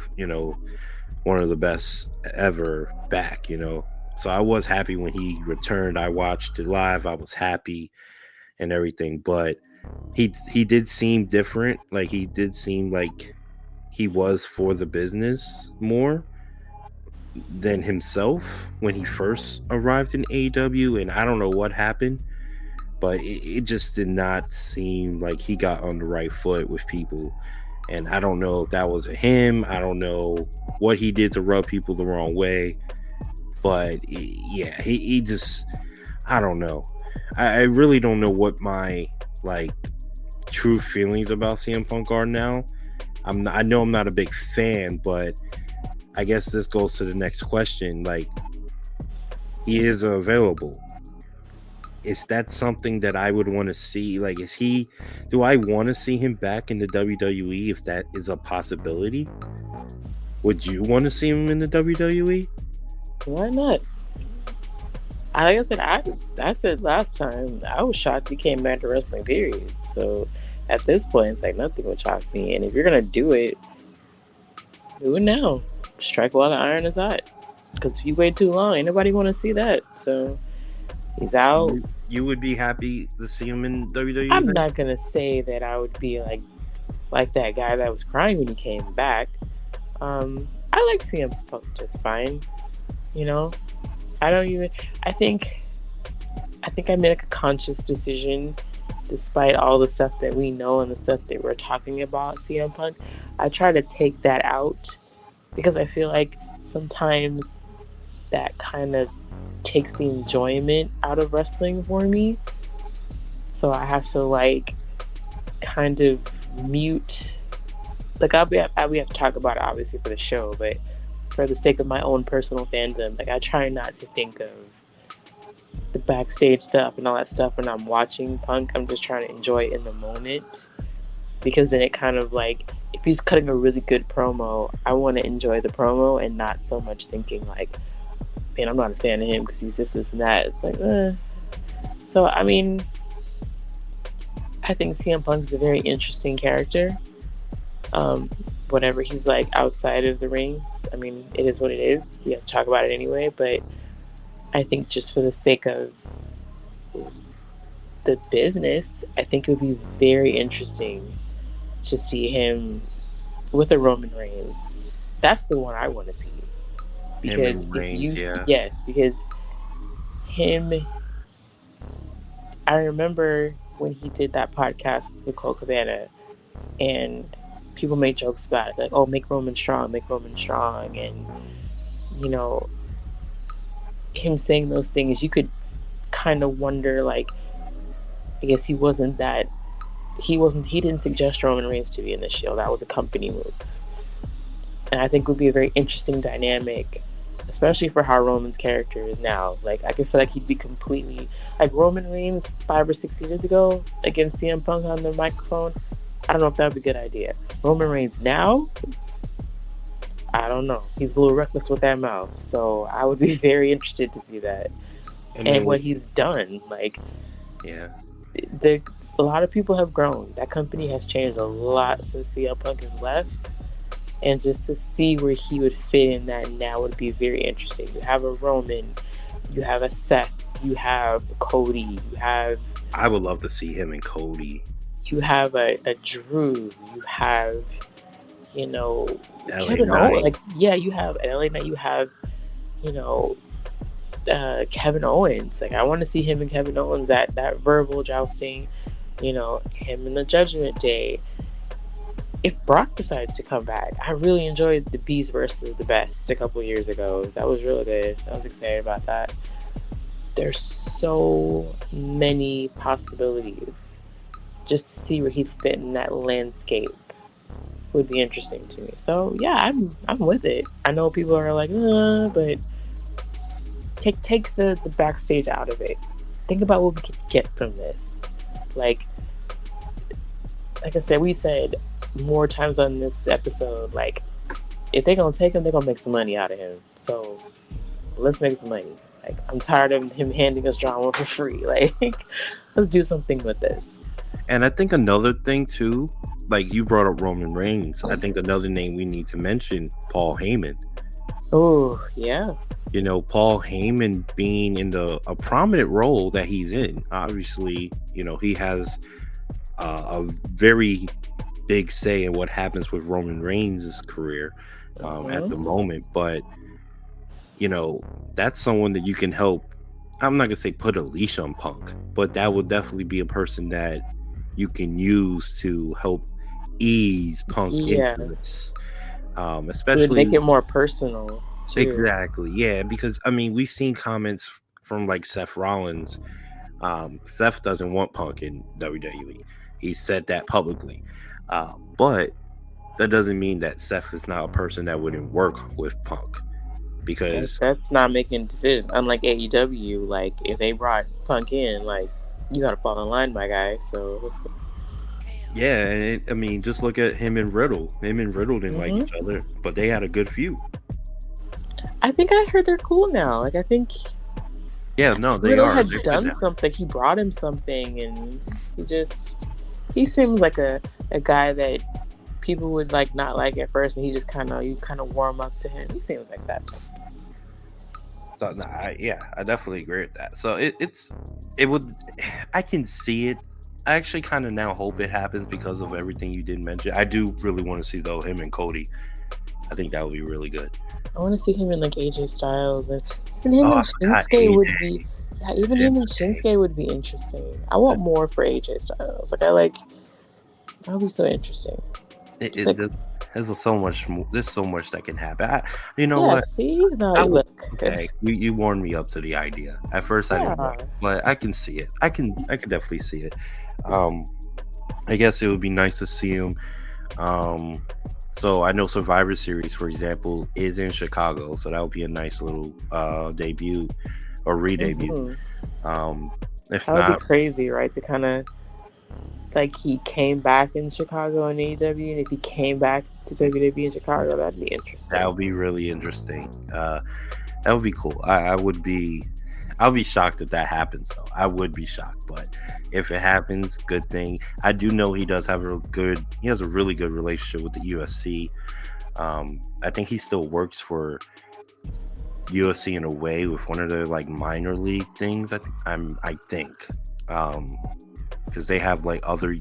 one of the best ever back? So I was happy when he returned. I watched it live. I was happy and everything, but he did seem different. Like, he did seem like he was for the business more than himself when he first arrived in AEW, and I don't know what happened, but it just did not seem like he got on the right foot with people. And I don't know if that was him. I don't know what he did to rub people the wrong way, but yeah, he just, I don't know. I really don't know what my true feelings about CM Punk are now. I know I'm not a big fan, but I guess this goes to the next question. Like, he is available. Is that something that I would want to see? Like, do I want to see him back in the WWE if that is a possibility? Would you want to see him in the WWE? Why not? Like I said, I said last time, I was shocked he came back to wrestling, period. So at this point, it's like nothing would shock me. And if you're going to do it now. Strike while the iron is hot. Because if you wait too long, ain't nobody want to see that. So He's out. You would be happy to see him in WWE I'm then? not gonna say that I would be like that guy that was crying when he came back. I like CM Punk just fine. You know, I don't even. I think I made like a conscious decision, despite all the stuff that we know and the stuff that we're talking about CM Punk. I try to take that out because I feel like sometimes that kind of takes the enjoyment out of wrestling for me. So I have to like kind of mute. Like we have to talk about it obviously for the show, but for the sake of my own personal fandom, like I try not to think of the backstage stuff and all that stuff when I'm watching Punk. I'm just trying to enjoy it in the moment, because then it kind of like, if he's cutting a really good promo, I want to enjoy the promo and not so much thinking like, man, I'm not a fan of him because he's this and that. It's like, So I mean, I think CM Punk is a very interesting character. Whatever he's like outside of the ring, I mean, it is what it is. We have to talk about it anyway, but I think just for the sake of the business, I think it would be very interesting to see him with a Roman Reigns. That's the one I want to see. Because Him and Reigns, yeah. yes, because him, I remember when he did that podcast with Cole Cabana, and people made jokes about it, like, oh, make Roman strong, and you know, him saying those things, you could kind of wonder, like, I guess he didn't suggest Roman Reigns to be in the Shield. That was a company move. And I think it would be a very interesting dynamic, especially for how Roman's character is now. Like, I could feel like he'd be completely, like Roman Reigns 5 or 6 years ago against CM Punk on the microphone. I don't know if that would be a good idea. Roman Reigns now, I don't know. He's a little reckless with that mouth. So I would be very interested to see that. And what he's done. Like, yeah. A lot of people have grown. That company has changed a lot since CM Punk has left. And just to see where he would fit in that now would be very interesting. You have a Roman, you have a Seth, you have Cody, I would love to see him and Cody. You have a Drew, you have, you know, LA Kevin Knight. Owens. Like, yeah, you have LA Knight, you have, you know, Kevin Owens. Like, I want to see him and Kevin Owens, that verbal jousting, you know, him in the Judgment Day. If Brock decides to come back, I really enjoyed the Beast versus the Best a couple years ago. That was really good. I was excited about that. There's so many possibilities. Just to see where he's fit in that landscape would be interesting to me. So yeah, I'm with it. I know people are like, but take the backstage out of it. Think about what we could get from this. Like I said, we said more times on this episode, like, if they're gonna take him, they're gonna make some money out of him. So let's make some money. Like, I'm tired of him handing us drama for free. Like, let's do something with this. And I think another thing too, like you brought up Roman Reigns, I think another name we need to mention, Paul Heyman. Oh, yeah. You know, Paul Heyman being in a prominent role that he's in. Obviously, you know, he has a very big say in what happens with Roman Reigns' career at the moment. But, you know, that's someone that you can help. I'm not going to say put a leash on Punk, but that would definitely be a person that you can use to help ease Punk into this. Especially, it would make it more personal too. Exactly, yeah, because I mean, we've seen comments from like Seth Rollins. Seth doesn't want Punk in WWE. He said that publicly, but that doesn't mean that Seth is not a person that wouldn't work with Punk, because that's not making decisions. Unlike AEW, like if they brought Punk in, like, you gotta fall in line, my guy. So yeah, and I mean, just look at him and Riddle. Him and Riddle didn't like each other, but they had a good feud. I think I heard they're cool now. Like, I think. Yeah, no, they Riddle are. had They're done something. He brought him something, and he seems like a guy that people would like not like at first, and he just you kind of warm up to him. He seems like that. So nah, I definitely agree with that. So it would, I can see it. I actually kind of now hope it happens because of everything you did mention. I do really want to see though him and Cody. I think that would be really good. I want to see him in like AJ Styles, and even him Oh, I and forgot Shinsuke would AJ. be. Yeah, even him and Shinsuke. Shinsuke would be interesting. I want more for AJ Styles. Like I like that would be so interesting. It Like just there's so much. There's so much that can happen. You know yeah, what? see now I you would. look. Okay, you warmed me up to the idea. At first, I didn't Yeah. want, it, but I can see it. I can definitely see it. Um, I guess it would be nice to see him. Um, so I know Survivor Series, for example, is in Chicago, so that would be a nice little debut or re-debut. Mhm. If That would be not, crazy, right? To kind of like he came back in Chicago in AEW, and if he came back to WWE in Chicago, that'd be that interesting. would be really interesting. That would be cool. I would be. I'll be shocked if that happens, though. I would be shocked, but if it happens, good thing. I do know he does have a good. He has a really good relationship with the UFC. I think he still works for UFC in a way with one of their like minor league things. I think because they have like other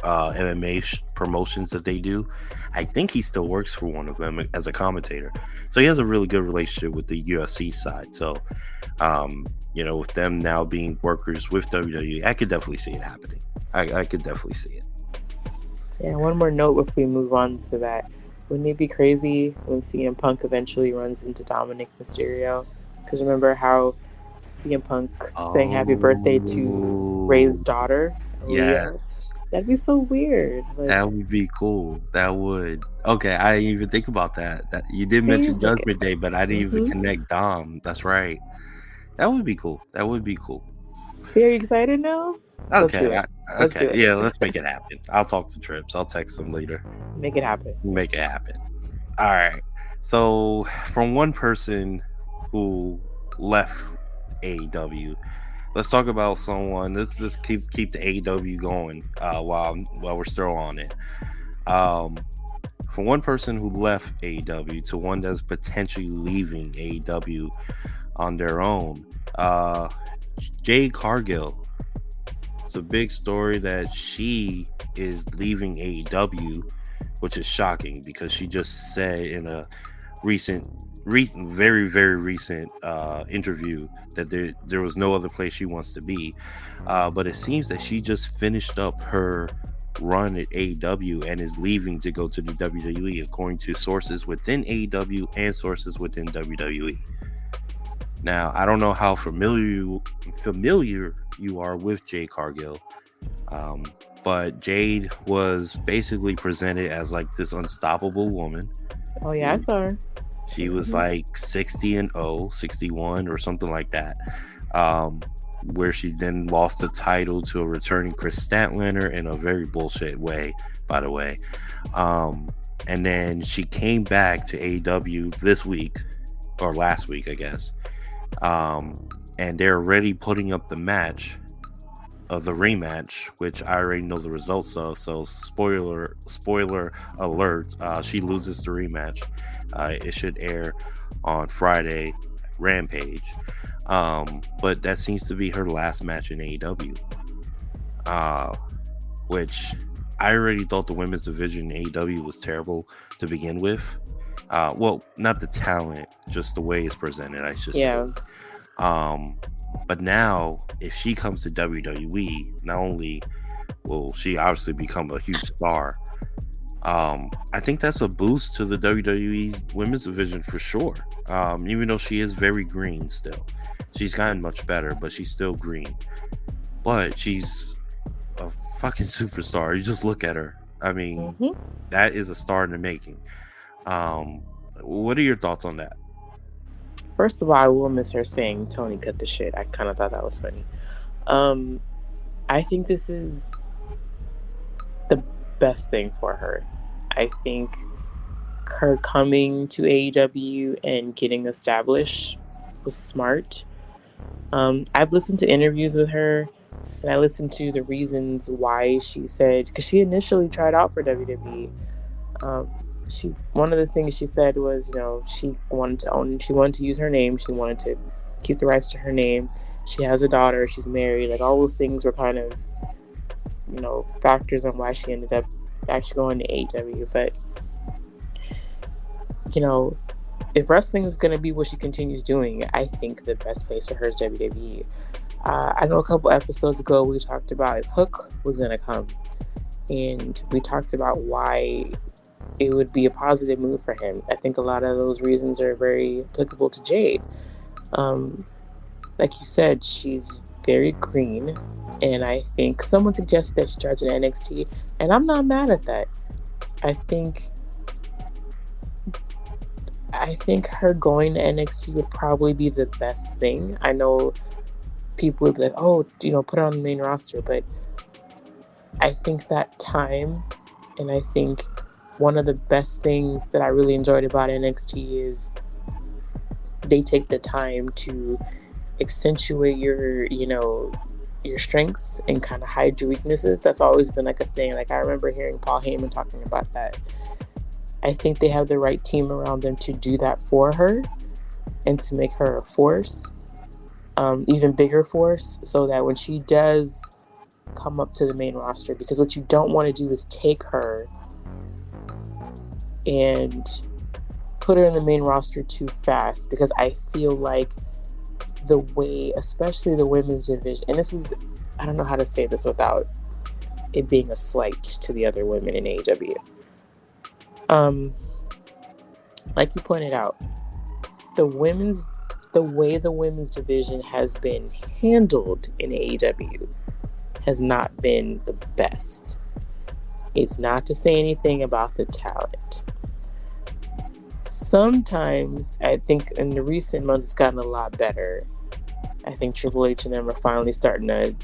MMA promotions that they do. I think he still works for one of them as a commentator. So he has a really good relationship with the UFC side. So with them now being workers with WWE, I could definitely see it happening. I could definitely see it. Yeah, one more note before we move on to that. Wouldn't it be crazy when CM Punk eventually runs into Dominic Mysterio? Because remember how CM Punk sang happy birthday to Ray's Oh, daughter, yes. Leah? That'd be so weird. Like, That would be cool. That would. Okay, I didn't even think about that. That you did mention things like it. Judgment Day, but I didn't even Mm-hmm. connect Dom. That's right. That would be cool. That would be cool. See, are you excited now? Let's do Okay. it. Let's Okay. do it. Yeah, let's make it happen. I'll talk to Trips. I'll text him later. Make it happen. Make it happen. All right. So, from one person who left AEW, let's talk about someone. Let's keep the AEW going while we're still on it. From one person who left AEW to one that's potentially leaving AEW on their own. Jade Cargill. It's a big story that she is leaving AEW, which is shocking because she just said in a very very recent interview that there was no other place she wants to be. But it seems that she just finished up her run at AEW and is leaving to go to the WWE, according to sources within AEW and sources within WWE. Now, I don't know how familiar you are with Jade Cargill, but Jade was basically presented as like this unstoppable woman. Oh yeah, I saw her. She was like 60-0, 61 or something like that, where she then lost the title to a returning Chris Statlander in a very bullshit way, by the way. And then she came back to AEW this week, or last week, I guess. And they're already putting up the match of the rematch, which I already know the results of. So spoiler alert, she loses the rematch. It should air on Friday, Rampage. But that seems to be her last match in AEW. Which I already thought the women's division in AEW was terrible to begin with. Well, not the talent, just the way it's presented, I should say. But now, if she comes to WWE, not only will she obviously become a huge star, I think that's a boost to the WWE's women's division for sure. Even though she is very green still. She's gotten much better, but she's still green. But she's a fucking superstar. You just look at her. I mean, that is a star in the making. What are your thoughts on that? First of all, I will miss her saying Tony cut the shit. I kind of thought that was funny. I think this is the best thing for her. I think her coming to AEW and getting established was smart. I've listened to interviews with her, and I listened to the reasons why she said, because she initially tried out for WWE. One of the things she said was, she wanted to use her name. She wanted to keep the rights to her name. She has a daughter. She's married. Like all those things were kind of, factors on why she ended up actually going to AEW. But you know, if wrestling is going to be what she continues doing, I think the best place for her is WWE. I know a couple episodes ago we talked about if Hook was going to come, and we talked about why it would be a positive move for him. I think a lot of those reasons are very applicable to Jade. Like you said, she's very green, and I think someone suggested that she starts in NXT, and I'm not mad at that. I think her going to NXT would probably be the best thing. I know people would be like, oh, put her on the main roster, but I think that time, and I think one of the best things that I really enjoyed about NXT is they take the time to accentuate your strengths and kind of hide your weaknesses. That's always been like a thing. Like I remember hearing Paul Heyman talking about that. I think they have the right team around them to do that for her and to make her a force, even bigger force, so that when she does come up to the main roster, because what you don't want to do is take her and put her in the main roster too fast, because I feel like the way, especially the women's division, and I don't know how to say this without it being a slight to the other women in AEW. Like you pointed out, the way the women's division has been handled in AEW has not been the best. It's not to say anything about the talent. Sometimes, I think in the recent months, it's gotten a lot better. I think Triple H and them are finally starting to,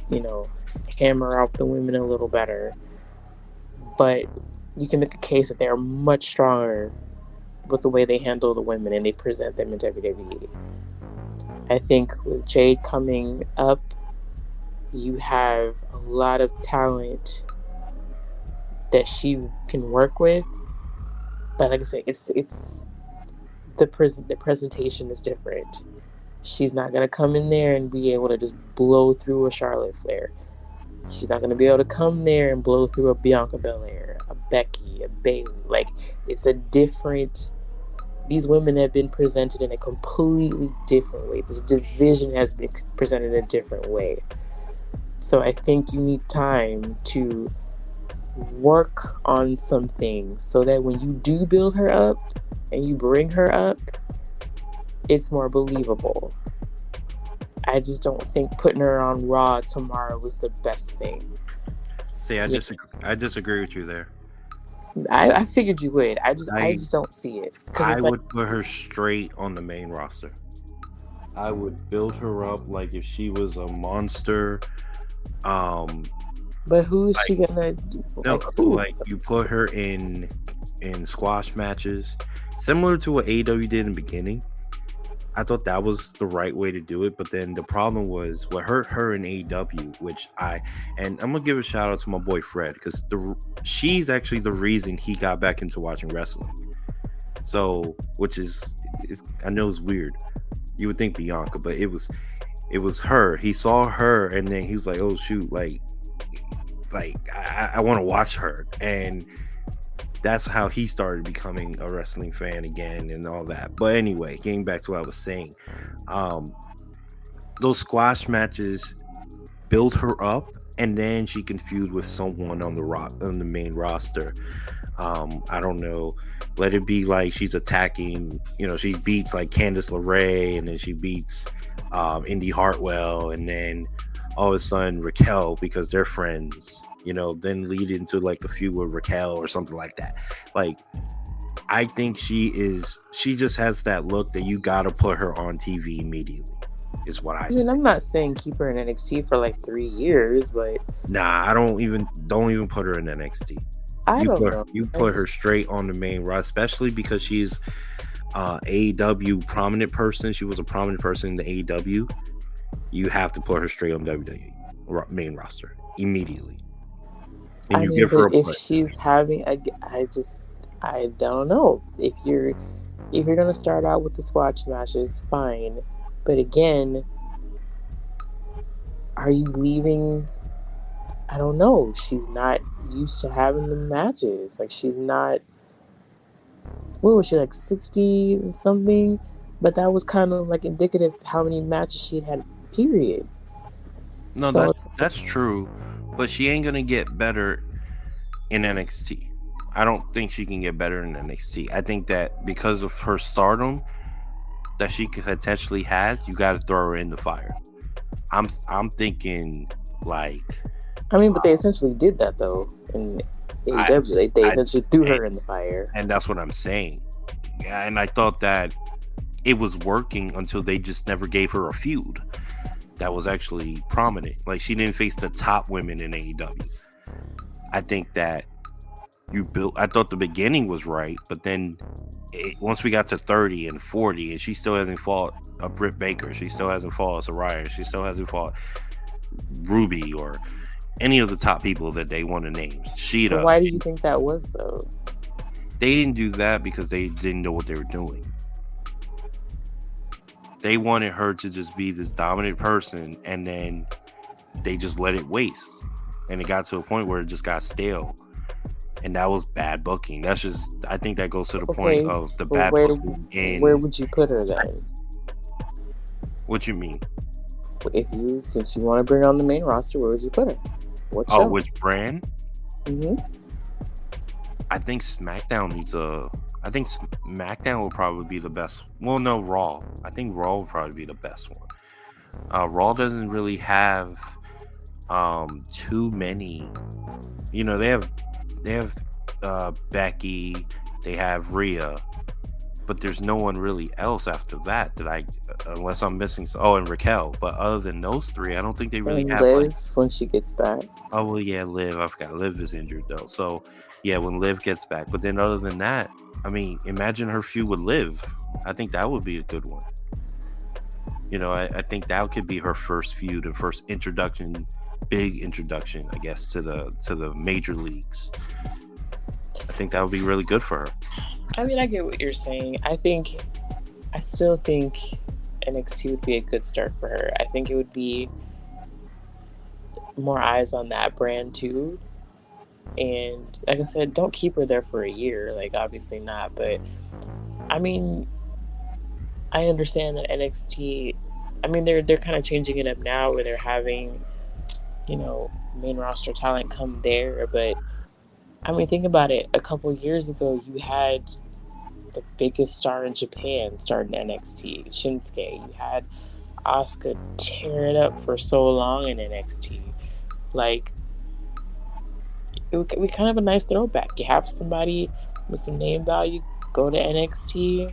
hammer out the women a little better. But you can make a case that they are much stronger with the way they handle the women and they present them in WWE. I think with Jade coming up, you have a lot of talent that she can work with. But like I said, it's the presentation is different. She's not going to come in there and be able to just blow through a Charlotte Flair. She's not going to be able to come there and blow through a Bianca Belair, a Becky, a Bayley. Like, it's a different... These women have been presented in a completely different way. This division has been presented in a different way. So I think you need time to work on some things so that when you do build her up and you bring her up, it's more believable. I just don't think putting her on Raw tomorrow was the best thing. See, I disagree with you there. I figured you would. I just don't see it. I would put her straight on the main roster. I would build her up like if she was a monster. But who is she gonna? Like you put her in squash matches, similar to what AEW did in the beginning. I thought that was the right way to do it, but then the problem was what hurt her in AEW, and I'm gonna give a shout out to my boy Fred, because she's actually the reason he got back into watching wrestling. So, which is I know it's weird. You would think Bianca, but it was her. He saw her, and then he was like, "Oh shoot, like I want to watch her," and that's how he started becoming a wrestling fan again and all that. But anyway, getting back to what I was saying, those squash matches build her up, and then she can feud with someone on the main roster. I don't know. Let it be like she's attacking. She beats like Candice LeRae, and then she beats Indy Hartwell, and then all of a sudden Raquel, because they're friends. Then lead into like a feud with Raquel or something like that. Like, I think she just has that look that you gotta put her on TV immediately, is what I say. I'm not saying keep her in NXT for like 3 years, but I don't even put her in NXT. You put her straight on the main roster, especially because she's AEW prominent person. She was a prominent person in the AEW. You have to put her straight on WWE main roster immediately. And give her if she's having, I don't know. If you're gonna start out with the squash matches, fine. But again, are you leaving? I don't know. She's not used to having the matches. Like, she's not. What was she, like 60 and something? But that was kind of like indicative of how many matches she had, period. No, So it's that's true, but she ain't gonna get better in NXT. I don't think she can get better in NXT. I think that because of her stardom that she could potentially has, you got to throw her in the fire. I'm thinking like I mean, but they essentially did that though in I, AEW. They I essentially threw and, her in the fire. and that's what I'm saying. Yeah, and I thought that it was working until they just never gave her a feud that was actually prominent. Like, she didn't face the top women in AEW. I think that I thought the beginning was right, but then once we got to 30 and 40 and she still hasn't fought a Britt Baker, she still hasn't fought a Saraya, she still hasn't fought Ruby or any of the top people that they want to name. Sheeta. But why do you think that was though? They didn't do that because they didn't know what they were doing. They wanted her to just be this dominant person, and then they just let it waste. And it got to a point where it just got stale. And that was bad booking. That's just, I think that goes to the point of the bad booking. Where would you put her then? What you mean? Since you want to bring on the main roster, where would you put her? What show? Which brand? Mm-hmm. I think SmackDown needs I think SmackDown will probably be the best. Well, no, Raw. I think Raw will probably be the best one. Raw doesn't really have too many. You know, they have Becky, they have Rhea, but there's no one really else after that unless I'm missing. And Raquel. But other than those three, I don't think they really have. Liv when she gets back. Oh well, yeah, Liv. I forgot Liv is injured though. So yeah, when Liv gets back. But then other than that, I mean, imagine her feud with Liv. I think that would be a good one. You know, I think that could be her first feud and first introduction, big introduction, I guess, to the major leagues. I think that would be really good for her. I mean, I get what you're saying. I still think NXT would be a good start for her. I think it would be more eyes on that brand too. And like I said, don't keep her there for a year. Like, obviously not. But I mean, I understand that NXT. I mean, they're kind of changing it up now, where they're having, you know, main roster talent come there. But I mean, think about it. A couple years ago, you had the biggest star in Japan starting NXT, Shinsuke. You had Asuka tear it up for so long in NXT. Like, it would be kind of a nice throwback. You have somebody with some name value go to NXT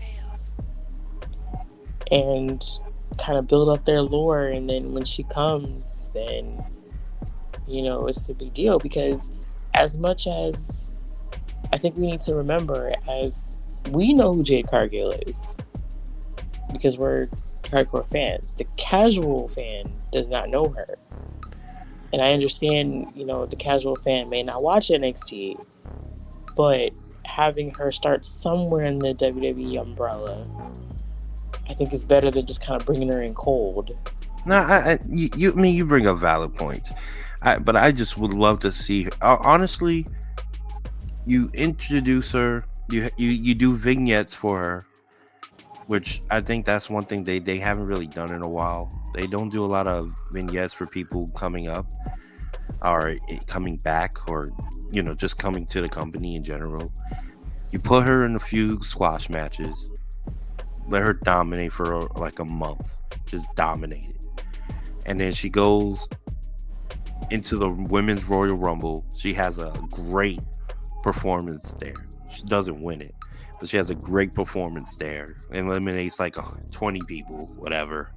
and kind of build up their lore, and then when she comes, then, you know, it's a big deal. Because as much as I think we need to remember, as we know who Jade Cargill is because we're hardcore fans, the casual fan does not know her. And I understand, you know, the casual fan may not watch NXT, but having her start somewhere in the WWE umbrella, I think is better than just kind of bringing her in cold. No, you bring up valid points, but I just would love to see her. Honestly, you introduce her, you do vignettes for her, which I think that's one thing they haven't really done in a while. They don't do a lot of vignettes for people coming up or coming back, or, you know, just coming to the company in general. You put her in a few squash matches, let her dominate for like a month, just dominate it, and then she goes into the Women's Royal Rumble. She has a great performance there. She doesn't win it, but she has a great performance there. Eliminates like 20 people, whatever.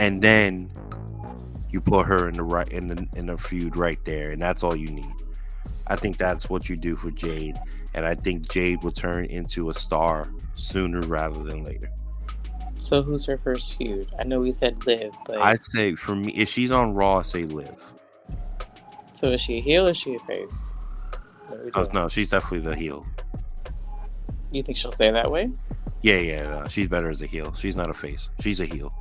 And then you put her in the feud right there, and that's all you need. I think that's what you do for Jade, and I think Jade will turn into a star sooner rather than later. So who's her first feud? I know we said Liv, but I'd say, for me, if she's on Raw, say Liv. So is she a heel or is she a face? Oh, no, she's definitely the heel. You think she'll stay that way? Yeah. She's better as a heel. She's not a face. She's a heel.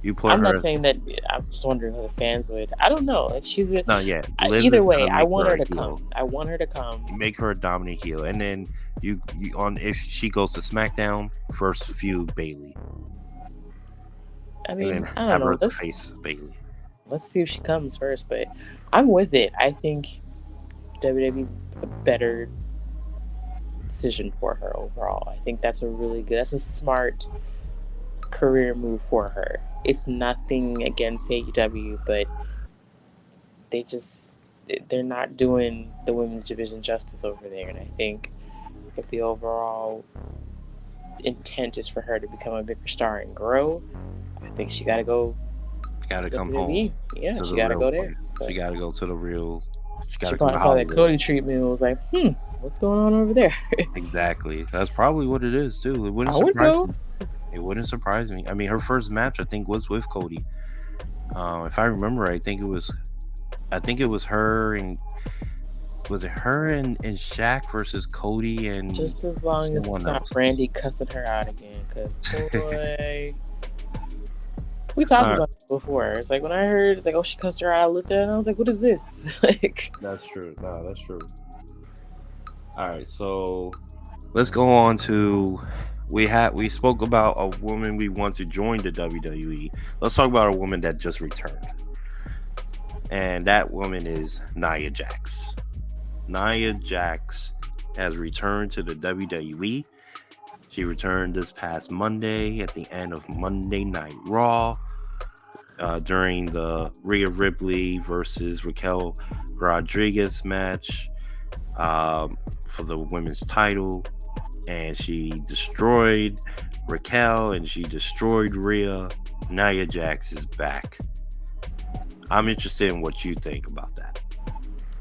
You put I'm not her. saying that. I'm just wondering who the fans would. I don't know. Like she's a. No, yeah. Liv Either is way, gonna I make want her her a to heel. come. I want her to come. Make her a dominant heel, and then you on if she goes to SmackDown, first feud Bailey, I and mean, then I don't have her know. as the face Bailey. Let's see if she comes first. But I'm with it. I think WWE's a better decision for her overall. I think that's that's a smart career move for her. It's nothing against AEW, but they're not doing the women's division justice over there. And I think if the overall intent is for her to become a bigger star and grow, I think she got to go. Got to come WWE. home. Yeah, To she the got to real go there. place. So She got to go to the real. She got she to come probably to saw that Hollywood. Cody treatment and was like, what's going on over there? Exactly. That's probably what it is too. It wouldn't I would surprise go. me. It wouldn't surprise me. I mean, her first match I think was with Cody. If I remember, I think it was her and was it her and Shaq versus Cody and Just as long as it's someone not else. Brandy cussing her out again, because boy, we talked about it before. It's like when I heard like, oh, she cussed her out, I looked at it and I was like, what is this? Like, That's true. No, that's true. All right, so let's go on to we spoke about a woman we want to join the WWE. Let's talk about a woman that just returned. And that woman is Nia Jax. Nia Jax has returned to the WWE. She returned this past Monday at the end of Monday Night Raw during the Rhea Ripley versus Raquel Rodriguez match for the women's title. And she destroyed Raquel and she destroyed Rhea. Nia Jax is back. I'm interested in what you think about that.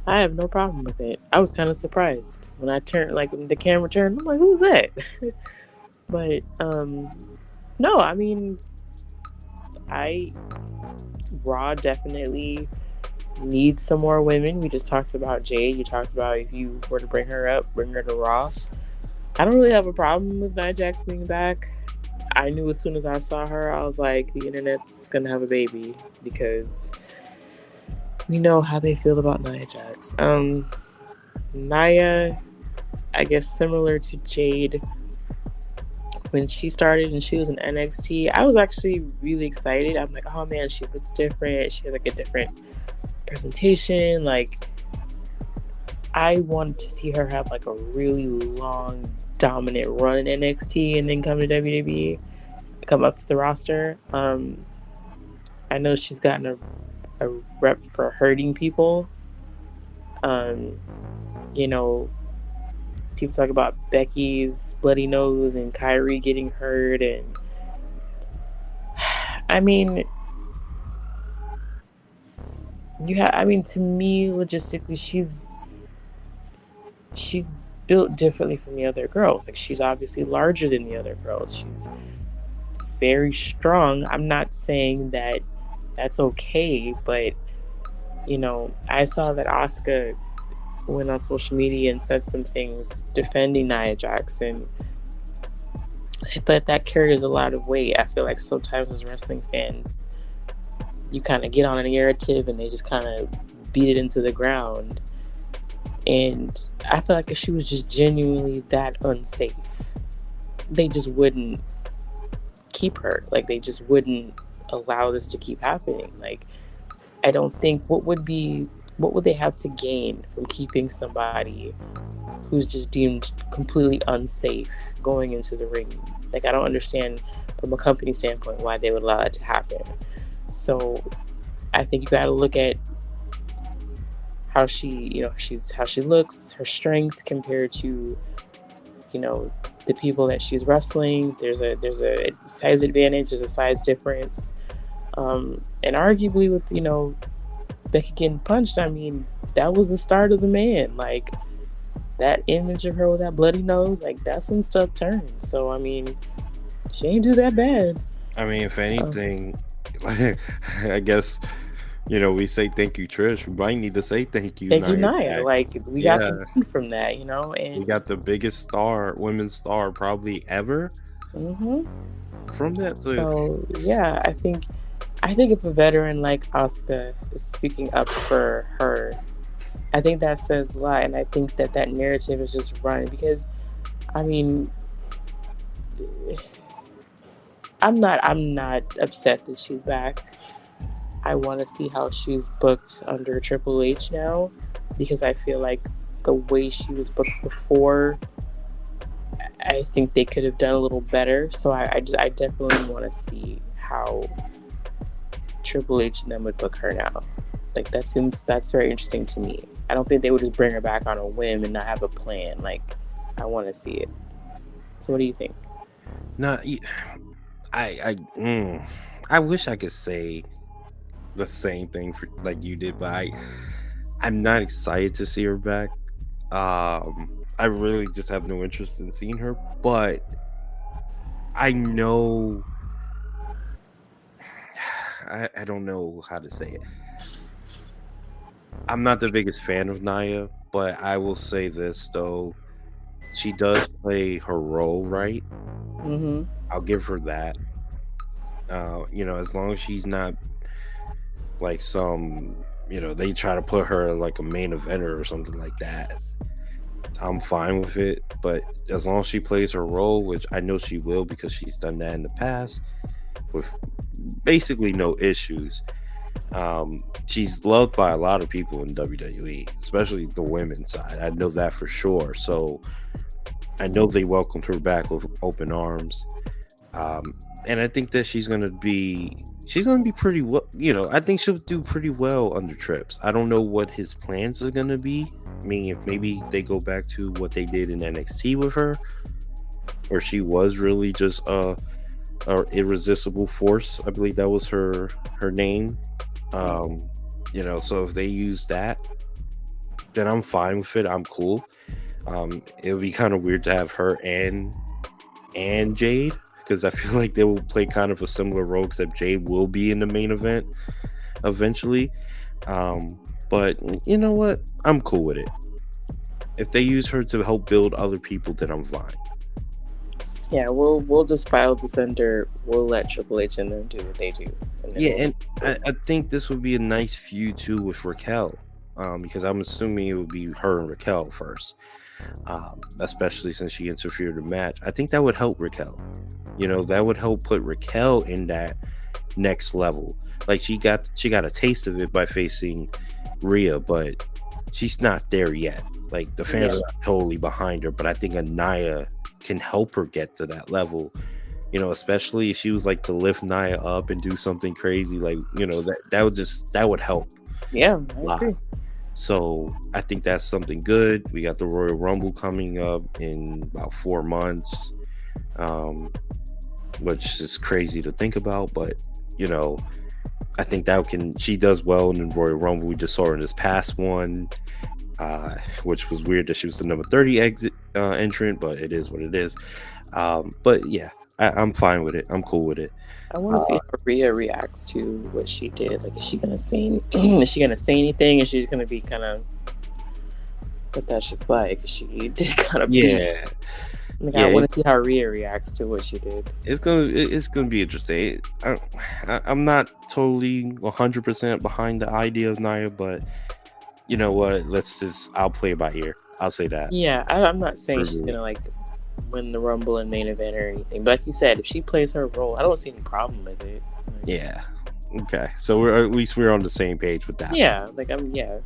I have no problem with it. I was kind of surprised when I turned, like when the camera turned. I'm like, who's that? But no, I mean, Raw definitely needs some more women. We just talked about Jade. You talked about if you were to bring her up, bring her to Raw. I don't really have a problem with Nia Jax being back. I knew as soon as I saw her, I was like, the internet's gonna have a baby because we know how they feel about Nia Jax. Nia, I guess similar to Jade, when she started and she was in NXT, I was actually really excited. I'm like, oh man, she looks different. She has like a different presentation. Like, I wanted to see her have like a really long, dominant run in NXT and then come to WWE, come up to the roster. I know she's gotten a rep for hurting people. You know, people talk about Becky's bloody nose and Kyrie getting hurt, and I mean, to me, logistically, she's built differently from the other girls. Like, she's obviously larger than the other girls. She's very strong. I'm not saying that that's okay, but you know, I saw that Asuka went on social media and said some things defending Nia Jax, but that carries a lot of weight. I feel like sometimes as wrestling fans, you kind of get on a narrative and they just kind of beat it into the ground. And I feel like if she was just genuinely that unsafe, they just wouldn't keep her. Like, they just wouldn't allow this to keep happening. Like, I don't think what would they have to gain from keeping somebody who's just deemed completely unsafe going into the ring? Like, I don't understand from a company standpoint why they would allow that to happen. So I think you got to look at how she looks, her strength compared to, you know, the people that she's wrestling. There's a size advantage, there's a size difference. And arguably with, you know, Becky getting punched, I mean, that was the start of the man. Like, that image of her with that bloody nose, like, that's when stuff turned. So, I mean, she ain't do that bad. I mean, if anything, I guess We say thank you, Trish. We might need to say thank you, Thank you, Nia Naya. Jax. Like we got the Yeah, win from that, we and got the biggest women's star probably ever hmm from that. So so yeah, I think if a veteran like Asuka is speaking up for her, I think that says a lot, and I think that that narrative is just run because I mean, I'm not upset that she's back. I want to see how she's booked under Triple H now because I feel like the way she was booked before, I think they could have done a little better. So I definitely want to see how Triple H and them would book her now. Like that's very interesting to me. I don't think they would just bring her back on a whim and not have a plan. Like I want to see it. So what do you think? nah, I wish I could say the same thing for like you did, but I'm not excited to see her back. I really just have no interest in seeing her, but I know I don't know how to say it. I'm not the biggest fan of Naya, but I will say this though. She does play her role right. Mm-hmm. I'll give her that. As long as she's not like they try to put her like a main eventer or something like that. I'm fine with it, but as long as she plays her role, which I know she will because she's done that in the past with basically no issues. She's loved by a lot of people in WWE, especially the women's side. I know that for sure. So I know they welcomed her back with open arms. And I think that she's gonna be pretty well. I think she'll do pretty well under Trips. I don't know what his plans are gonna be. I mean, if maybe they go back to what they did in NXT with her, where she was really just a irresistible force. I believe that was her name. So if they use that, then I'm fine with it. I'm cool. It would be kind of weird to have her and Jade because I feel like they will play kind of a similar role, except Jade will be in the main event eventually. But you know what? I'm cool with it. If they use her to help build other people, then I'm fine. Yeah, we'll just file this under. We'll let Triple H and them do what they do. And then Yeah, we'll and I think this would be a nice feud too with Raquel, because I'm assuming it would be her and Raquel first, especially since she interfered in the match. I think that would help Raquel. That would help put Raquel in that next level. Like she got a taste of it by facing Rhea, but she's not there yet. Like the fans Yeah. are not totally behind her, but I think Anaya can help her get to that level. Especially if she was like to lift Nia up and do something crazy, like that would help Yeah, a I lot. agree. So I think that's something good. We got the Royal Rumble coming up in about 4 months, which is crazy to think about, but I think she does well in the Royal Rumble. We just saw her in this past one, which was weird that she was the number 30 entrant, but it is what it is. But yeah, I'm fine with it. I'm cool with it. I want to see how Rhea reacts to what she did. Like, is she gonna say? Is she gonna say anything? Is she gonna be kind of? What that's just like. She did kind of. Yeah, Like, yeah. I want to see how Rhea reacts to what she did. It's gonna be interesting. I'm not totally 100% behind the idea of Nia, but you know what? I'll play it by ear. I'll say that. Yeah, I'm not saying she's True. gonna like win the Rumble and main event or anything, but like you said, if she plays her role, I don't see any problem with it. Like, Yeah. Okay. So at least we're on the same page with that. yeah, like yeah.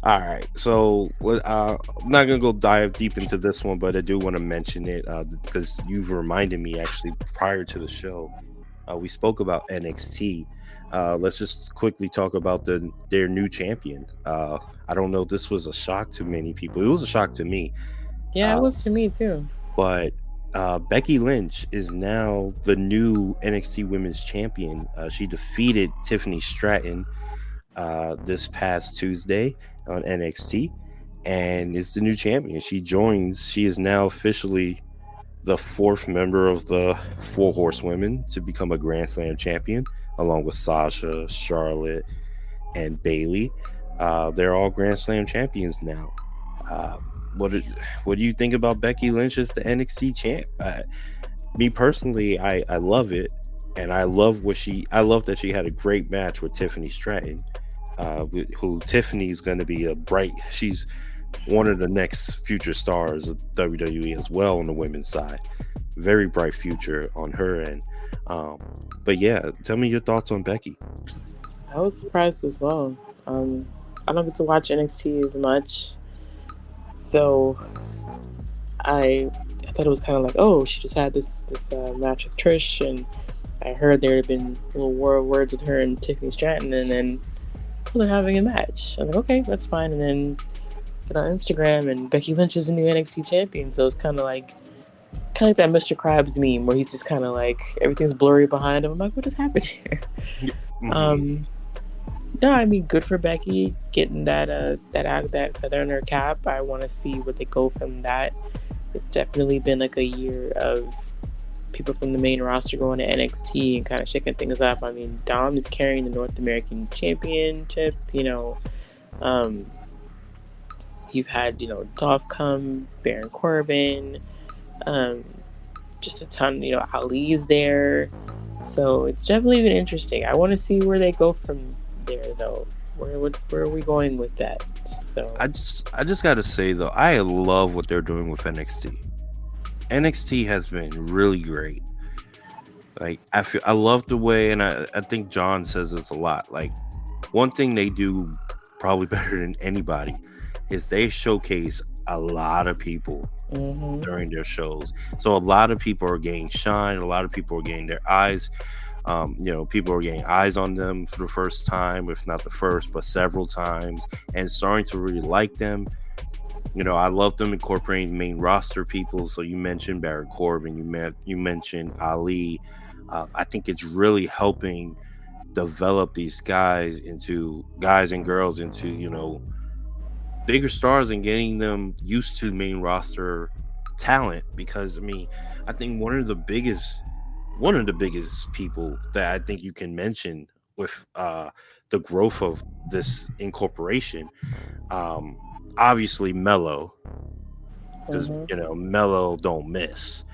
All right. So I'm not gonna go dive deep into this one, but I do want to mention it because you've reminded me actually prior to the show. We spoke about NXT. Let's just quickly talk about their new champion. I don't know if this was a shock to many people. It was a shock to me. Yeah, it was to me too. But Becky Lynch is now the new NXT Women's Champion. She defeated Tiffany Stratton this past Tuesday on NXT and is the new champion. She is now officially the fourth member of the Four Horsewomen to become a Grand Slam champion, along with Sasha, Charlotte, and Bailey. They're all Grand Slam champions now. Uh, what do, what do you think about Becky Lynch as the NXT champ? Me personally, I love it, and I love that she had a great match with Tiffany Stratton, who Tiffany's going to be she's one of the next future stars of WWE as well on the women's side. Very bright future on her end. But yeah, tell me your thoughts on Becky. I was surprised as well. I don't get to watch NXT as much, so I thought it was kind of like, oh, she just had this match with Trish, and I heard there had been little words with her and Tiffany Stratton, and then they're having a match. I'm like, okay, that's fine. And then get on Instagram, and Becky Lynch is the new NXT champion, so it's kind of like that Mr. Krabs meme where he's just kind of like everything's blurry behind him. I'm like, what just happened here? Mhm. No, I mean, good for Becky getting that feather in her cap. I want to see what they go from that. It's definitely been like a year of people from the main roster going to NXT and kind of shaking things up. I mean, Dom is carrying the North American Championship. You've had Dolph come, Baron Corbin, just a ton. Ali's there, so it's definitely been interesting. I want to see where they go from there, though. Where are we going with that? So I just got to say though, I love what they're doing with NXT. NXT has been really great. Like I love the way, and I think John says this a lot. Like one thing they do probably better than anybody is they showcase a lot of people during their shows. So a lot of people are getting shine. A lot of people are getting their eyes. People are getting eyes on them for the first time, if not the first, but several times, and starting to really like them. I love them incorporating main roster people. So you mentioned Baron Corbin, you mentioned Ali. I think it's really helping develop these guys and girls into bigger stars and getting them used to main roster talent. Because I think one of the biggest people that I think you can mention with the growth of this incorporation, obviously Mello, because Mello don't miss.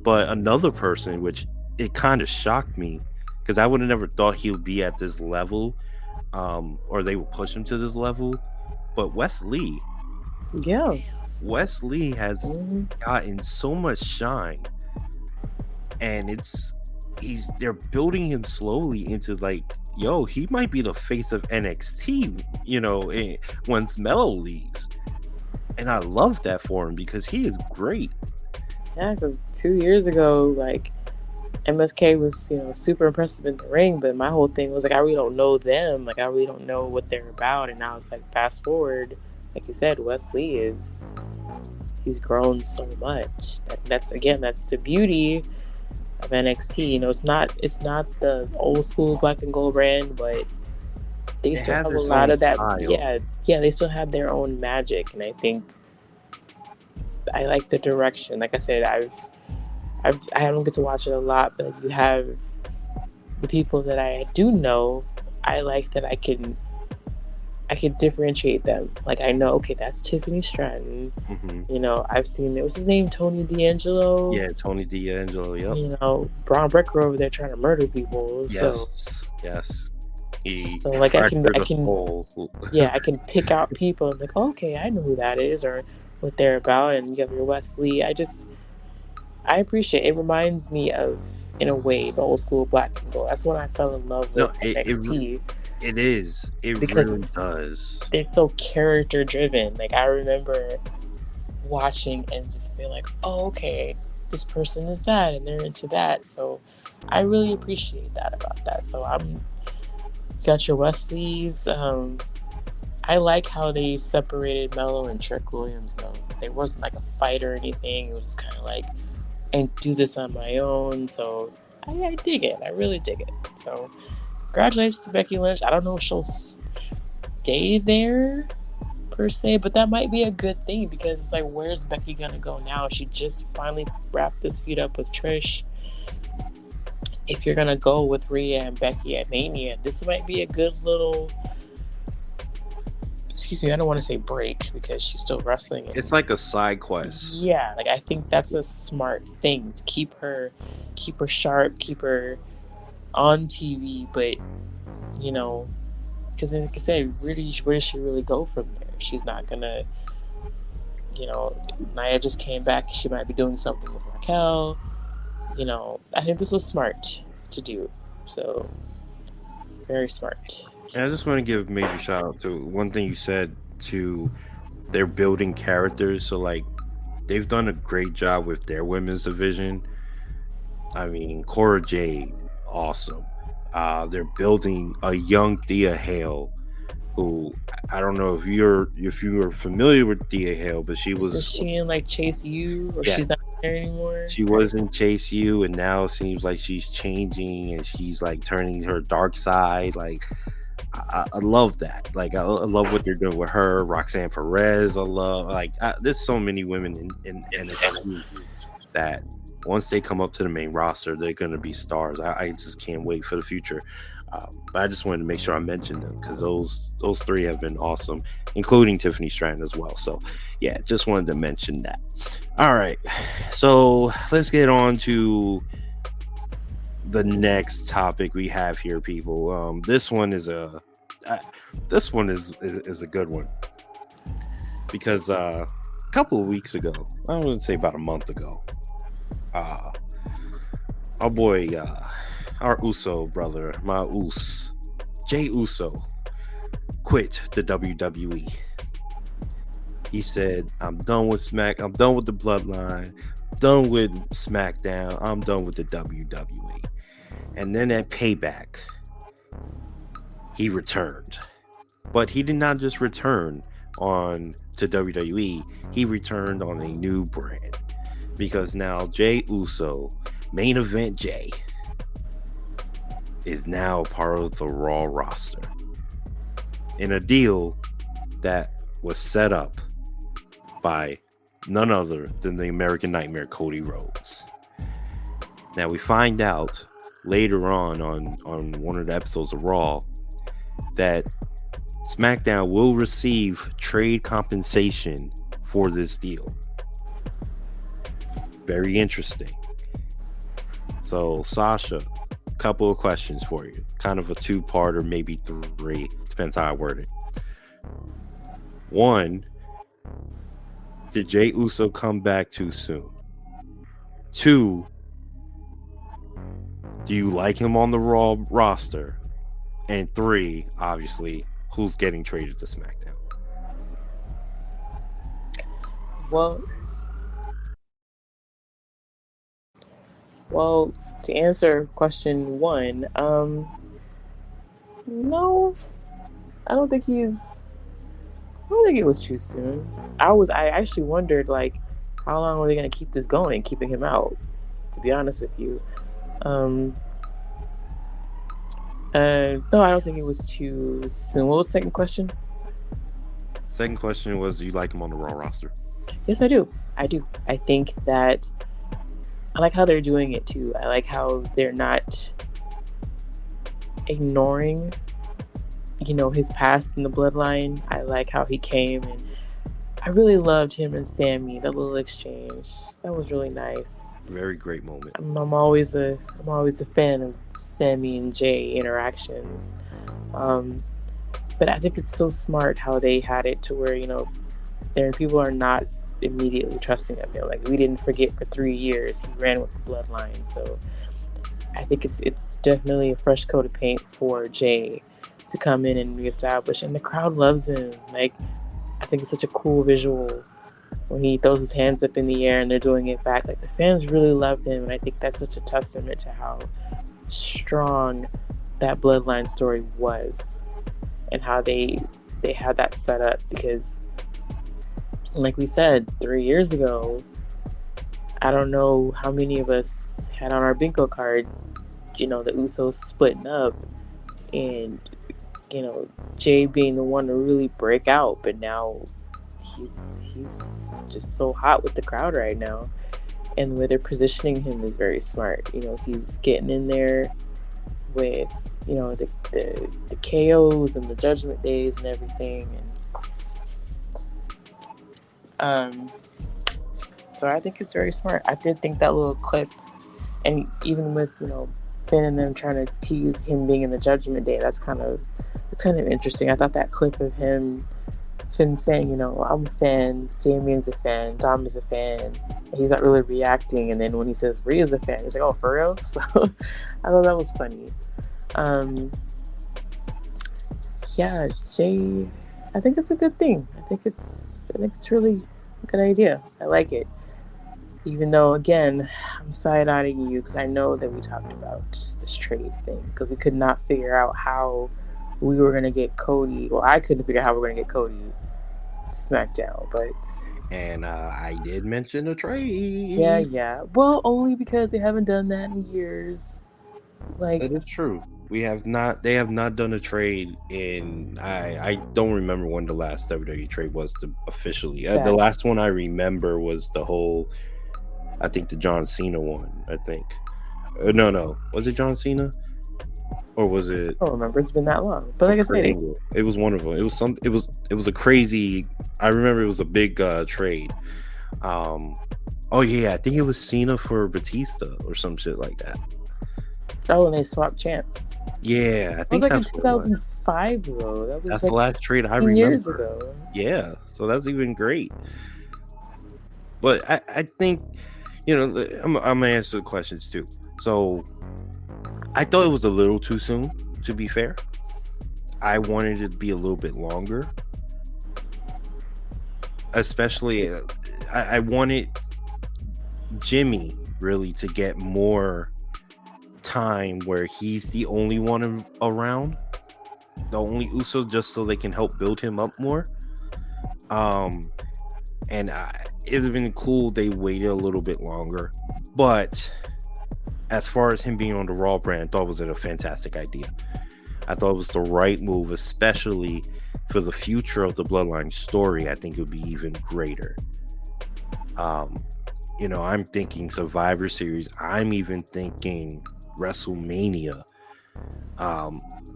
But another person, which it kind of shocked me, because I would have never thought he would be at this level, or they would push him to this level. But Wes Lee has gotten so much shine, and they're building him slowly into like, yo, he might be the face of NXT, once Mello leaves. And I love that for him because he is great. Yeah, because 2 years ago, like, MSK was, super impressive in the ring, but my whole thing was like, I really don't know them. Like, I really don't know what they're about. And now it's like, fast forward, like you said, Wesley he's grown so much. That's the beauty of NXT. It's not the old school black and gold brand, but they still have a lot of that. Style. Yeah, they still have their own magic, and I think I like the direction. Like I said, I don't get to watch it a lot, but you have the people that I do know. I like that I can differentiate them. Like, I know, okay, that's Tiffany Stratton. I've seen, what's his name, Tony D'Angelo. Yeah, Tony D'Angelo. Yep. Braun Breaker over there trying to murder people. Yes. So like I can I can pick out people and like, okay, I know who that is or what they're about. And you have your Wesley. I appreciate it. Reminds me of, in a way, the old school black and gold. That's when I fell in love with NXT. It is. It because really does. It's so character driven. Like, I remember watching and just being like, oh, okay, this person is that and they're into that. So I really appreciate that about that. So you got your Wesleys. I like how they separated Mello and Trick Williams, though. There wasn't like a fight or anything. It was just kind of like, and do this on my own. So I dig it. I really dig it. So congratulations to Becky Lynch. I don't know if she'll stay there per se, but that might be a good thing because it's like, where's Becky gonna go now? She just finally wrapped this feud up with Trish. If you're gonna go with Rhea and Becky at Mania, this might be a good little excuse me, I don't want to say break because she's still wrestling. It's like a side quest. Yeah, like I think that's a smart thing to keep her sharp, keep her on TV, but you know, because like I said, really, where does she really go from there? She's not gonna, you know, Naya just came back. She might be doing something with Raquel. You know, I think this was smart to do. So very smart. And I just want to give a major shout out to one thing you said to they're building characters. So like they've done a great job with their women's division. I mean, Cora Jade, awesome. They're building a young Thea Hale, who I don't know if you're familiar with Thea Hale, but she was Is she in like Chase U or yeah, she's not there anymore? she was in Chase U, and now it seems like she's changing and she's like turning her dark side. Like I love that. Like I love what they're doing with her, Roxanne Perez. I love there's so many women in NXT that once they come up to the main roster, they're going to be stars. I just can't wait for the future. But I just wanted to make sure I mentioned them because those three have been awesome, including Tiffany Stratton as well. So yeah, just wanted to mention that. All right, so let's get on to the next topic we have here, people. This one is a good one because a couple of weeks ago, I would say about a month ago, our boy, our Uso brother, my Us, Jay Uso, quit the WWE. He said, I'm done with I'm done with the Bloodline, done with SmackDown, I'm done with the WWE. And then at Payback, he returned. But he did not just return on to WWE, he returned on a new brand. Because now Jay Uso, Main Event Jay, is now part of the Raw roster in a deal that was set up by none other than the American Nightmare, Cody Rhodes. Now we find out later on one of the episodes of Raw that SmackDown will receive trade compensation for this deal. Very interesting. So, Sasha, a couple of questions for you. Kind of a two-parter, maybe three. Depends how I word it. One, did Jay Uso come back too soon? Two, do you like him on the Raw roster? And three, obviously, who's getting traded to SmackDown? Well, to answer question one, no, I don't think it was too soon. I actually wondered like, how long are they gonna keep this going, keeping him out? To be honest with you, no, I don't think it was too soon. What was the second question? Second question was, do you like him on the Raw roster? Yes, I do. I think that I like how they're doing it too. I like how they're not ignoring, his past in the bloodline. I like how he came, and I really loved him and Sammy. That little exchange, that was really nice. Very great moment. I'm always a fan of Sammy and Jay interactions. But I think it's so smart how they had it to where their people are not immediately trusting him. Like, we didn't forget for 3 years he ran with the bloodline. So I think it's definitely a fresh coat of paint for Jay to come in and reestablish, and the crowd loves him. Like, I think it's such a cool visual when he throws his hands up in the air and they're doing it back. Like, the fans really love him, and I think that's such a testament to how strong that bloodline story was and how they had that set up. Because like we said 3 years ago, I don't know how many of us had on our bingo card, the Usos splitting up and, Jay being the one to really break out. But now he's just so hot with the crowd right now. And where they're positioning him is very smart. He's getting in there with, the KOs and the Judgment Days and everything. And So I think it's very smart. I did think that little clip, and even with Finn and them trying to tease him being in the Judgment Day, it's kind of interesting. I thought that clip of him, Finn saying, I'm a fan, Damien's a fan, Dom is a fan. He's not really reacting, and then when he says Rhea's a fan, he's like, "Oh, for real?" So I thought that was funny. Yeah, Jay, I think it's a good thing. I think it's really a good idea. I like it. Even though, again, I'm side-eyeing you because I know that we talked about this trade thing because we could not figure out how we were going to get Cody. Well, I couldn't figure out how we were going to get Cody to SmackDown, but... And I did mention a trade. Yeah. Well, only because they haven't done that in years. Like, that is true. They have not done a trade in I don't remember when the last WWE trade was officially. The last one I remember was the whole, I think the John Cena one. I think no, was it John Cena or was it? I don't remember. It's been that long. But like I said, it was one of them. It was a crazy. I remember it was a big trade. Oh yeah, I think it was Cena for Batista or some shit like that. Oh, and they swapped champs. Yeah, I think that's in 2005 though. That's the last trade I remember. Years ago. Yeah, so that's even great. But I think, I'm gonna answer the questions too. So I thought it was a little too soon, to be fair. I wanted it to be a little bit longer. Especially, I wanted Jimmy really to get more time where he's the only one around, the only Uso, just so they can help build him up more. And it would have been cool they waited a little bit longer. But as far as him being on the Raw brand, I thought it was a fantastic idea. I thought it was the right move, especially for the future of the Bloodline story. I think it would be even greater. I'm thinking Survivor Series. I'm even thinking WrestleMania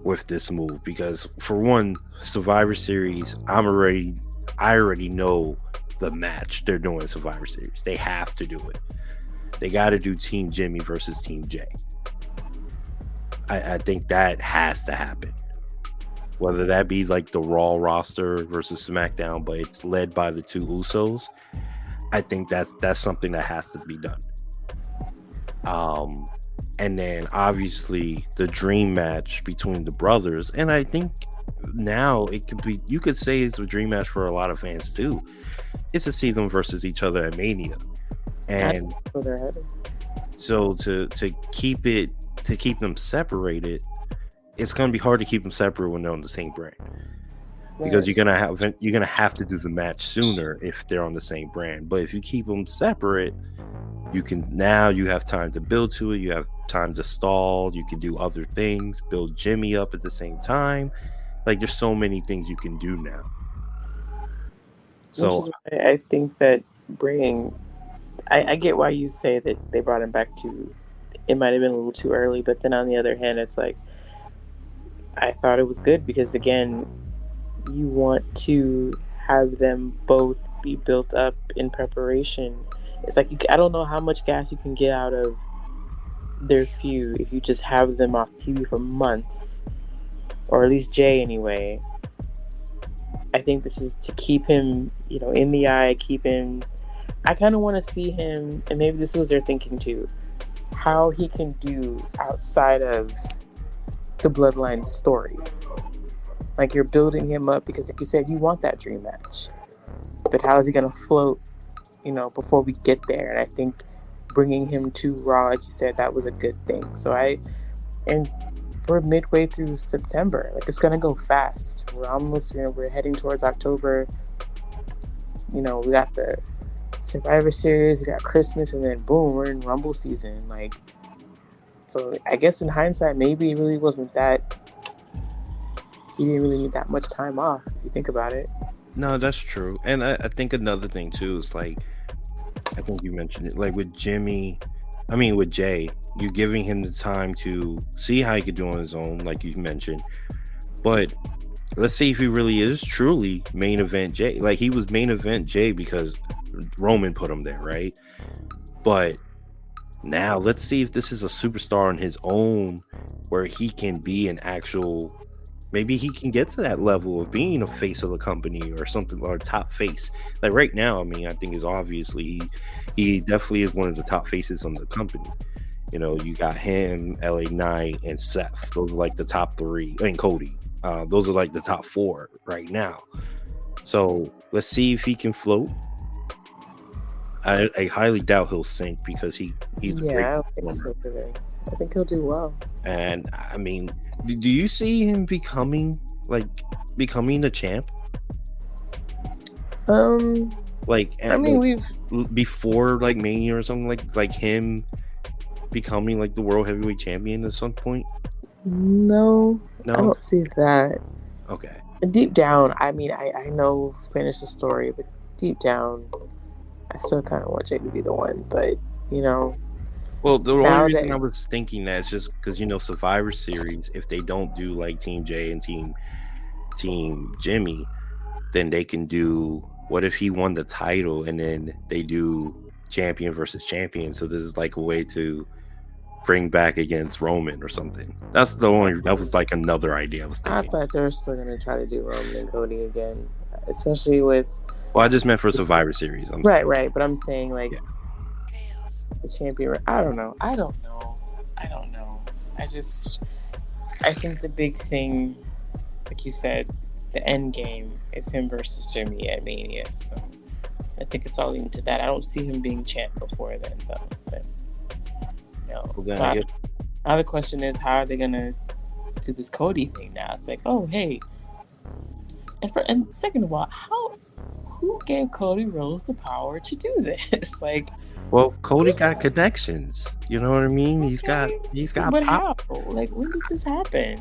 with this move, because for one, Survivor Series, I already know the match they're doing in Survivor Series. They have to do it. They got to do Team Jimmy versus Team Jay. I think that has to happen. Whether that be like the Raw roster versus SmackDown, but it's led by the two Usos. I think that's something that has to be done. And then obviously the dream match between the brothers. And I think now you could say it's a dream match for a lot of fans too. It's to see them versus each other at Mania. And so to keep them separated, it's going to be hard to keep them separate when they're on the same brand. Because you're gonna have to do the match sooner if they're on the same brand. But if you keep them separate, you have time to build to it. You have time to stall. You can do other things. Build Jimmy up at the same time. Like, there's so many things you can do now. So I think that I get why you say that they brought him back to. It might have been a little too early, but then on the other hand, it's like I thought it was good because again, you want to have them both be built up in preparation. It's like I don't know how much gas you can get out of their feud if you just have them off TV for months, or at least Jay anyway. I think this is to keep him, in the eye, keep him. I kind of want to see him, and maybe this was their thinking too, how he can do outside of the Bloodline story. Like, you're building him up because, like you said, you want that dream match. But how is he going to float, before we get there? And I think bringing him to Raw, like you said, that was a good thing. And we're midway through September. Like, it's going to go fast. We're almost, we're heading towards October. We got the Survivor Series, we got Christmas, and then boom, we're in Rumble season. Like, so I guess in hindsight, maybe it really wasn't that. He didn't really need that much time off, if you think about it. No, that's true. And I think another thing too is, like, I think you mentioned it, like with Jay, you're giving him the time to see how he could do on his own, like you mentioned. But let's see if he really is truly main event Jay. Like, he was main event Jay because Roman put him there, right? But now let's see if this is a superstar on his own, where he can be an actual, maybe he can get to that level of being a face of the company or something, or top face. Like right now, I mean, I think is obviously he definitely is one of the top faces on the company. You know, you got him, LA Knight, and Seth. Those are like the top three, and Cody. Those are like the top four right now. So let's see if he can float. I highly doubt he'll sink because he's a great Yeah, I don't think performer. so today. I think he'll do well. And I mean, do you see him becoming the champ? Like, I mean, we've before like Mania or something, like him becoming like the world heavyweight champion at some point? no, No. I don't see that. Okay. Deep down, I mean, I know finish the story, but deep down, I still kind of want Jay to be the one. But you know, Well, the Now only reason that- I was thinking that is just because, you know, Survivor Series, if they don't do like Team J and Team Jimmy, then they can do, what if he won the title and then they do champion versus champion? So this is like a way to bring back against Roman or something. That was like another idea I was I thinking. thought they were still gonna try to do Roman and Cody again, especially with Well, I just meant for Survivor Series. I'm right, saying. right. But I'm saying like Yeah. the champion. I don't know. I think the big thing, like you said, the end game is him versus Jimmy at Mania. So I think it's all leading to that. I don't see him being champ before then, though. But no. Well, then So I guess- now the question is, how are they gonna do this Cody thing now? It's like, oh hey, and second of all, who gave Cody Rhodes the power to do this? Like, well, Cody got connections. You know what I mean? He's got but pop. how? Like, when did this happen?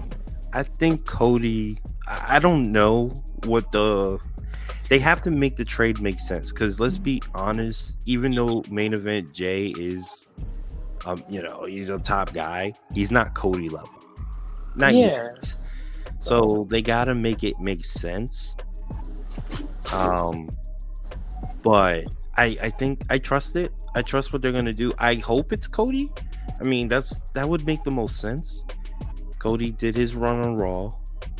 I think Cody, I don't know what they have to make the trade make sense, because let's be honest, even though main event Jay is you know, he's a top guy, he's not Cody level. Not yet. So they gotta make it make sense. But I think I trust it. I trust what they're gonna do. I hope it's Cody. I mean, that would make the most sense. Cody did his run on Raw.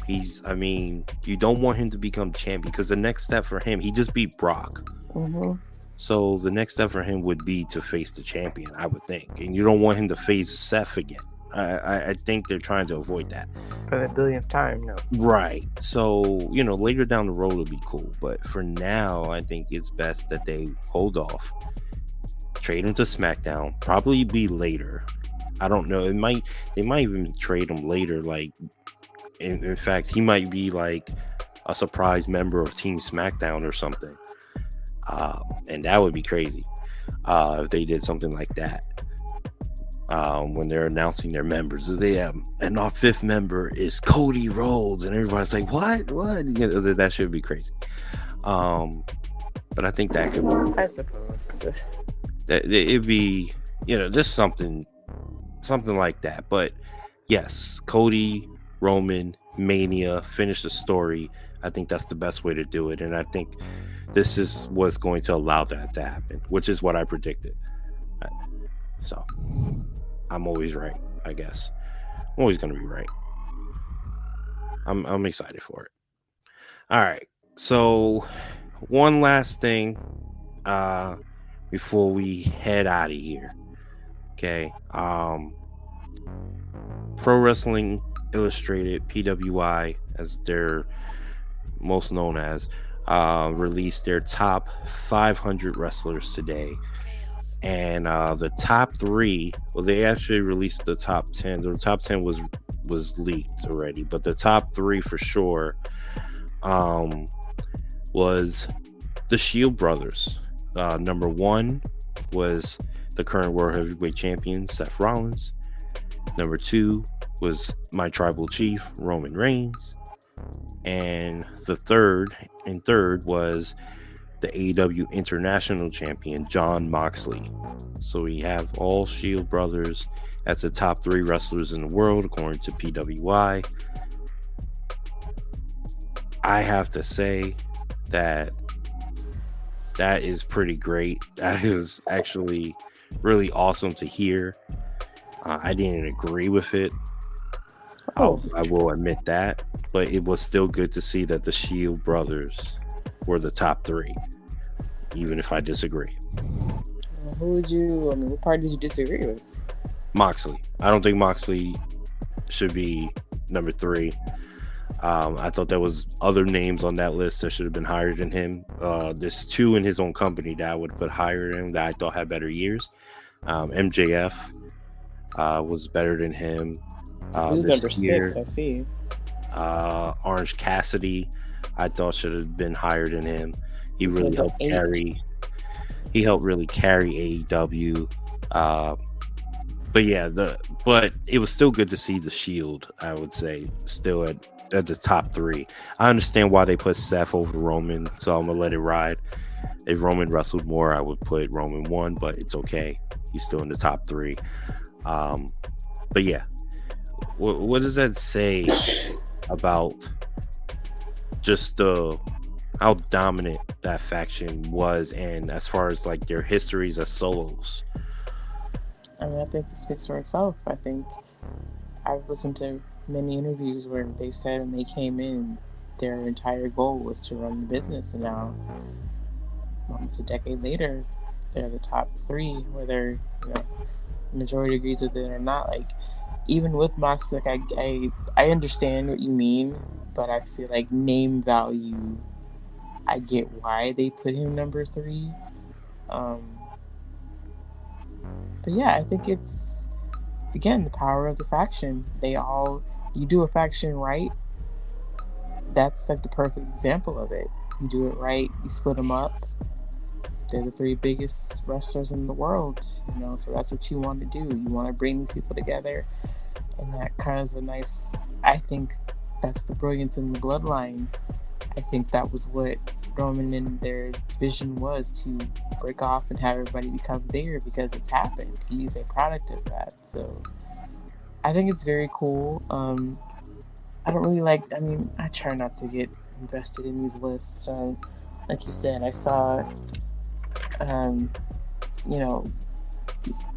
You don't want him to become champion, because the next step for him, he just beat Brock. Mm-hmm. So the next step for him would be to face the champion, I would think. And you don't want him to face Seth again. I think they're trying to avoid that. For the billionth time, no. Right. So, you know, later down the road it'll be cool. But for now, I think it's best that they hold off. Trade him to SmackDown. Probably be later. I don't know. They might even trade him later. Like, in fact, he might be like a surprise member of Team SmackDown or something. And that would be crazy if they did something like that. When they're announcing their members, and our fifth member is Cody Rhodes, and everybody's like, what? You know, that should be crazy. But I think that could work. I suppose. It'd be, you know, just something like that. But yes, Cody, Roman, Mania, finish the story. I think that's the best way to do it, and I think this is what's going to allow that to happen, which is what I predicted. So I'm always right, I guess. I'm always going to be right. I'm excited for it. All right. So one last thing before we head out of here. Okay. Pro Wrestling Illustrated, PWI, as they're most known as, released their top 500 wrestlers today. And the top 3, well, they actually released the top 10. The top 10 was leaked already, but the top 3 for sure was the Shield brothers. Number 1 was the current World Heavyweight Champion, Seth Rollins. Number 2 was my tribal chief, Roman Reigns. And the third was the AEW International Champion, Jon Moxley. So we have all Shield brothers as the top 3 wrestlers in the world, according to PWI. I have to say that that is pretty great. That is actually really awesome to hear. I didn't agree with it. Oh, I will admit that, but it was still good to see that the Shield brothers were the top three, even if I disagree. who would you? I mean, what part did you disagree with? Moxley. I don't think Moxley should be number three. I thought there was other names on that list that should have been higher than him. There's two in his own company that I would put higher than him that I thought had better years. MJF was better than him. He was This number year, 6. I see. Orange Cassidy, I thought should have been higher than him. He He's really number helped 8. carry. He helped really carry AEW. But yeah, but it was still good to see the Shield. I would say still at the top three. I understand why they put Seth over Roman, so I'm gonna let it ride. If Roman wrestled more, I would put Roman 1, but it's okay. He's still in the top three. But yeah, what does that say about just how dominant that faction was, and as far as like their histories as solos? I mean, I think it speaks for itself. I think I've listened to many interviews where they said when they came in, their entire goal was to run the business, and now, almost a decade later, they're the top three, whether the majority agrees with it or not. Like, even with Mox, like I understand what you mean, but I feel like name value, I get why they put him number 3. But yeah, I think it's, again, the power of the faction. You do a faction right, that's like the perfect example of it. You do it right, you split them up. They're the 3 biggest wrestlers in the world, so that's what you want to do. You want to bring these people together, and that kind of is a nice, I think that's the brilliance in the bloodline. I think that was what Roman and their vision was, to break off and have everybody become bigger, because it's happened. He's a product of that. So I think it's very cool. I don't really I try not to get invested in these lists. Like you said, I saw,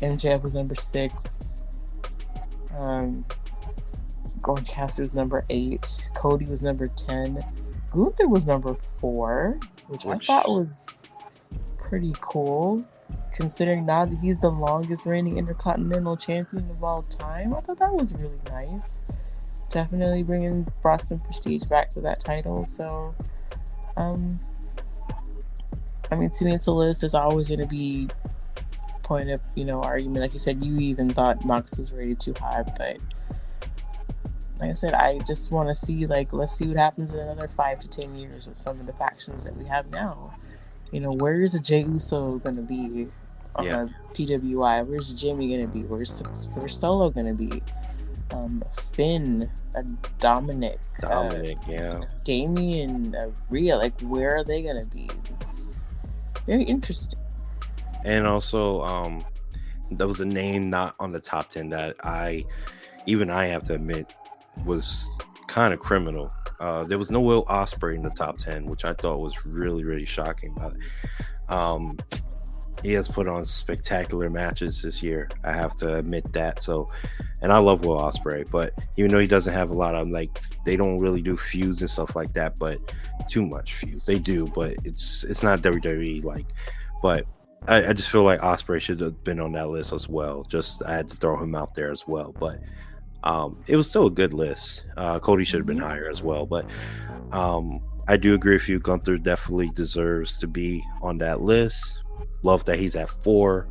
MJF was number 6. Gordon Caster was number 8. Cody was number 10. Gunther was number 4, which I thought was pretty cool, considering now that he's the longest reigning Intercontinental Champion of all time. I thought that was really nice. Definitely brought some prestige back to that title. So, to me, it's a list. There's always going to be point of, argument. Like you said, you even thought Mox was rated too high, but like I said, I just want to see, let's see what happens in another 5 to 10 years with some of the factions that we have now. Where is a Jey Uso going to be on a PWI? Where's Jimmy going to be? Where's Solo going to be? Finn, Dominic, Damian, Rhea, where are they going to be? It's very interesting. And also, there was a name not on the top 10 that I have to admit was kind of criminal. There was no Will Ospreay in the top 10, which I thought was really, really shocking. But he has put on spectacular matches this year. I have to admit that. So, and I love Will Ospreay, but even though he doesn't have a lot of they don't really do feuds and stuff like that, but too much feuds. They do, but it's not WWE But I just feel like Ospreay should have been on that list as well. I had to throw him out there as well, but. It was still a good list. Cody should have been higher as well, but I do agree with you. Gunther definitely deserves to be on that list. Love that he's at 4.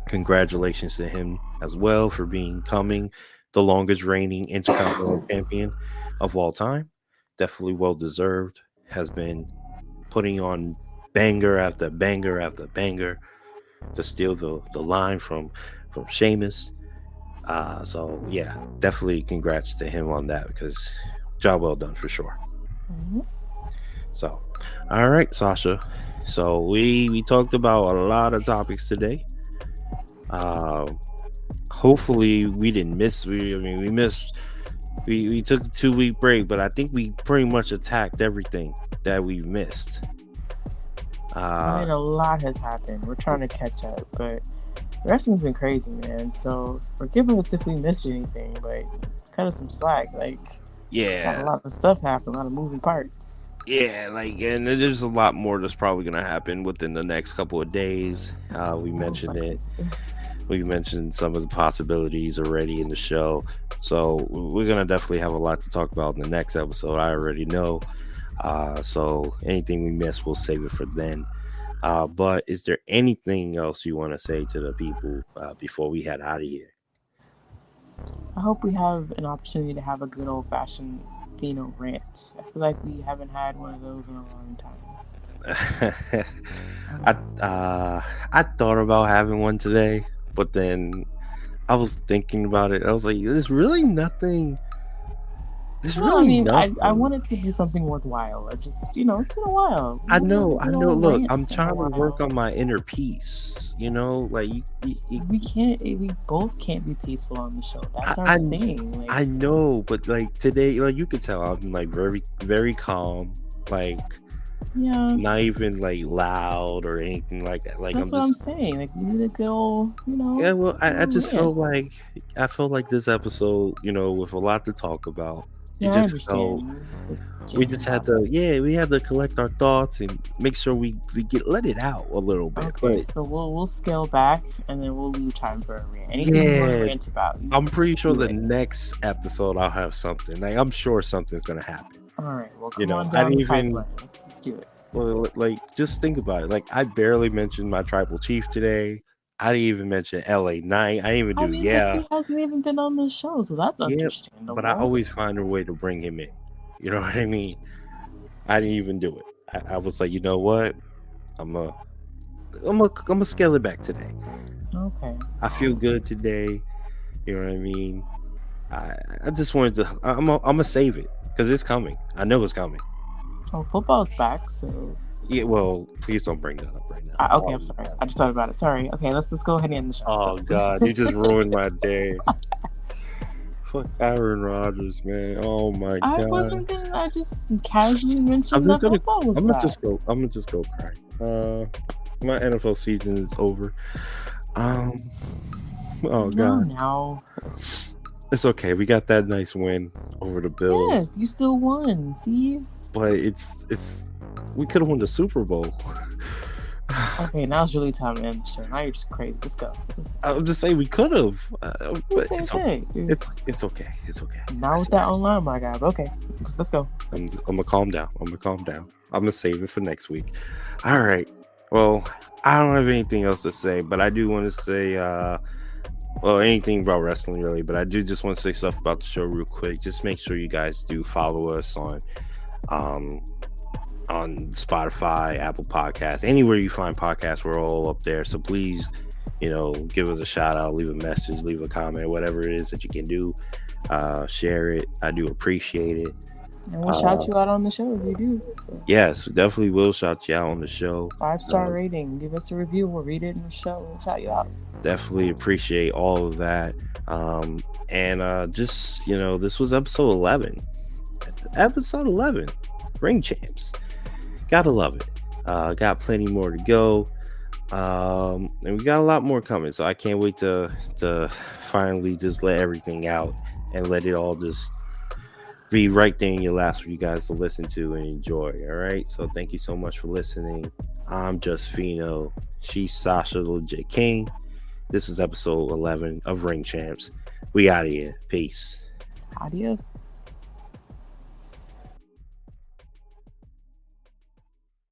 Congratulations to him as well for becoming the longest reigning Intercontinental Champion of all time. Definitely well deserved. Has been putting on banger after banger after banger to steal the line from Sheamus. So yeah, definitely congrats to him on that, because job well done for sure. So, all right, Sasha. So we talked about a lot of topics today. Hopefully we didn't miss. We missed We took a 2 week break, but I think we pretty much attacked everything that we missed. I mean, a lot has happened. We're trying to catch up, but wrestling's been crazy, man. So forgive us if we missed anything, but cut us some slack. Like, Yeah, a lot of stuff happened, a lot of moving parts. yeah, like, and there's a lot more that's probably gonna happen within the next couple of days. We mentioned it. We mentioned some of the possibilities already in the show, so we're gonna definitely have a lot to talk about in the next episode. I already know. So anything we miss, we'll save it for then. But is there anything else you want to say to the people before we head out of here? I hope we have an opportunity to have a good old fashioned Fino rant. I feel like we haven't had one of those in a long time. I thought about having one today, but then I was thinking about it. I was like, there's really nothing. I want it to be something worthwhile. I just, it's been a while. I know. Look, I'm trying to work on my inner peace. Like we both can't be peaceful on the show. That's our thing. Like, I know, but like today, like you could tell, I'm like very, very calm. Like, yeah, not even like loud or anything like that. Like that's what I'm saying. Like we need a good old, Yeah, well, I just felt like this episode, with a lot to talk about. Yeah, I understand. We just had to, we had to collect our thoughts and make sure we let it out a little bit. Okay, so we'll scale back and then we'll leave time for a rant. Anything you want to rant about? I'm pretty sure the next episode I'll have something. Like I'm sure something's gonna happen. All right, well, come on down the pipeline. Let's just do it. Well, like just think about it. Like I barely mentioned my tribal chief today. I didn't even mention LA Knight. I didn't even do he hasn't even been on the show, so that's understandable. But I always find a way to bring him in. You know what I mean? I didn't even do it. I was like, you know what? I'm gonna scale it back today. Okay. I feel good today. You know what I mean? I just wanted to. I'm gonna save it because it's coming. I know it's coming. Oh, football's back, so. Yeah, well, please don't bring that up right now. Okay, I'm sorry. I just thought about it. Sorry. Okay, let's go ahead and end the show. Oh, God, you just ruined my day. Fuck Aaron Rodgers, man. Oh, my God. I just casually mentioned that football was back. I'm gonna just go cry. My NFL season is over. Oh, God. No. It's okay. We got that nice win over the Bills. Yes, you still won. See? But we could have won the Super Bowl. Okay, now it's really time to end the show. Now you're just crazy. Let's go. I'm just saying we could have. But it's okay. It's okay. It's okay. Not with that online, my guy. But okay, let's go. I'm gonna calm down. I'm gonna save it for next week. All right. Well, I don't have anything else to say, but I do want to say, anything about wrestling really. But I do just want to say stuff about the show real quick. Just make sure you guys do follow us on Spotify, Apple Podcasts, anywhere you find podcasts, we're all up there. So please, give us a shout out, leave a message, leave a comment, whatever it is that you can do. Share it. I do appreciate it. And we'll shout you out on the show if you do. So. Yes, definitely will shout you out on the show. 5-star rating. Give us a review. We'll read it in the show. We'll shout you out. Definitely appreciate all of that. And just, this was episode 11. Episode 11. Ring Champs. Gotta love it. Got plenty more to go. And we got a lot more coming. So I can't wait to finally just let everything out and let it all just be right there in your laps for you guys to listen to and enjoy. All right. So thank you so much for listening. I'm just Fino. She's Sasha, the legit king. This is episode 11 of Ring Champs. We out of here. Peace. Adios.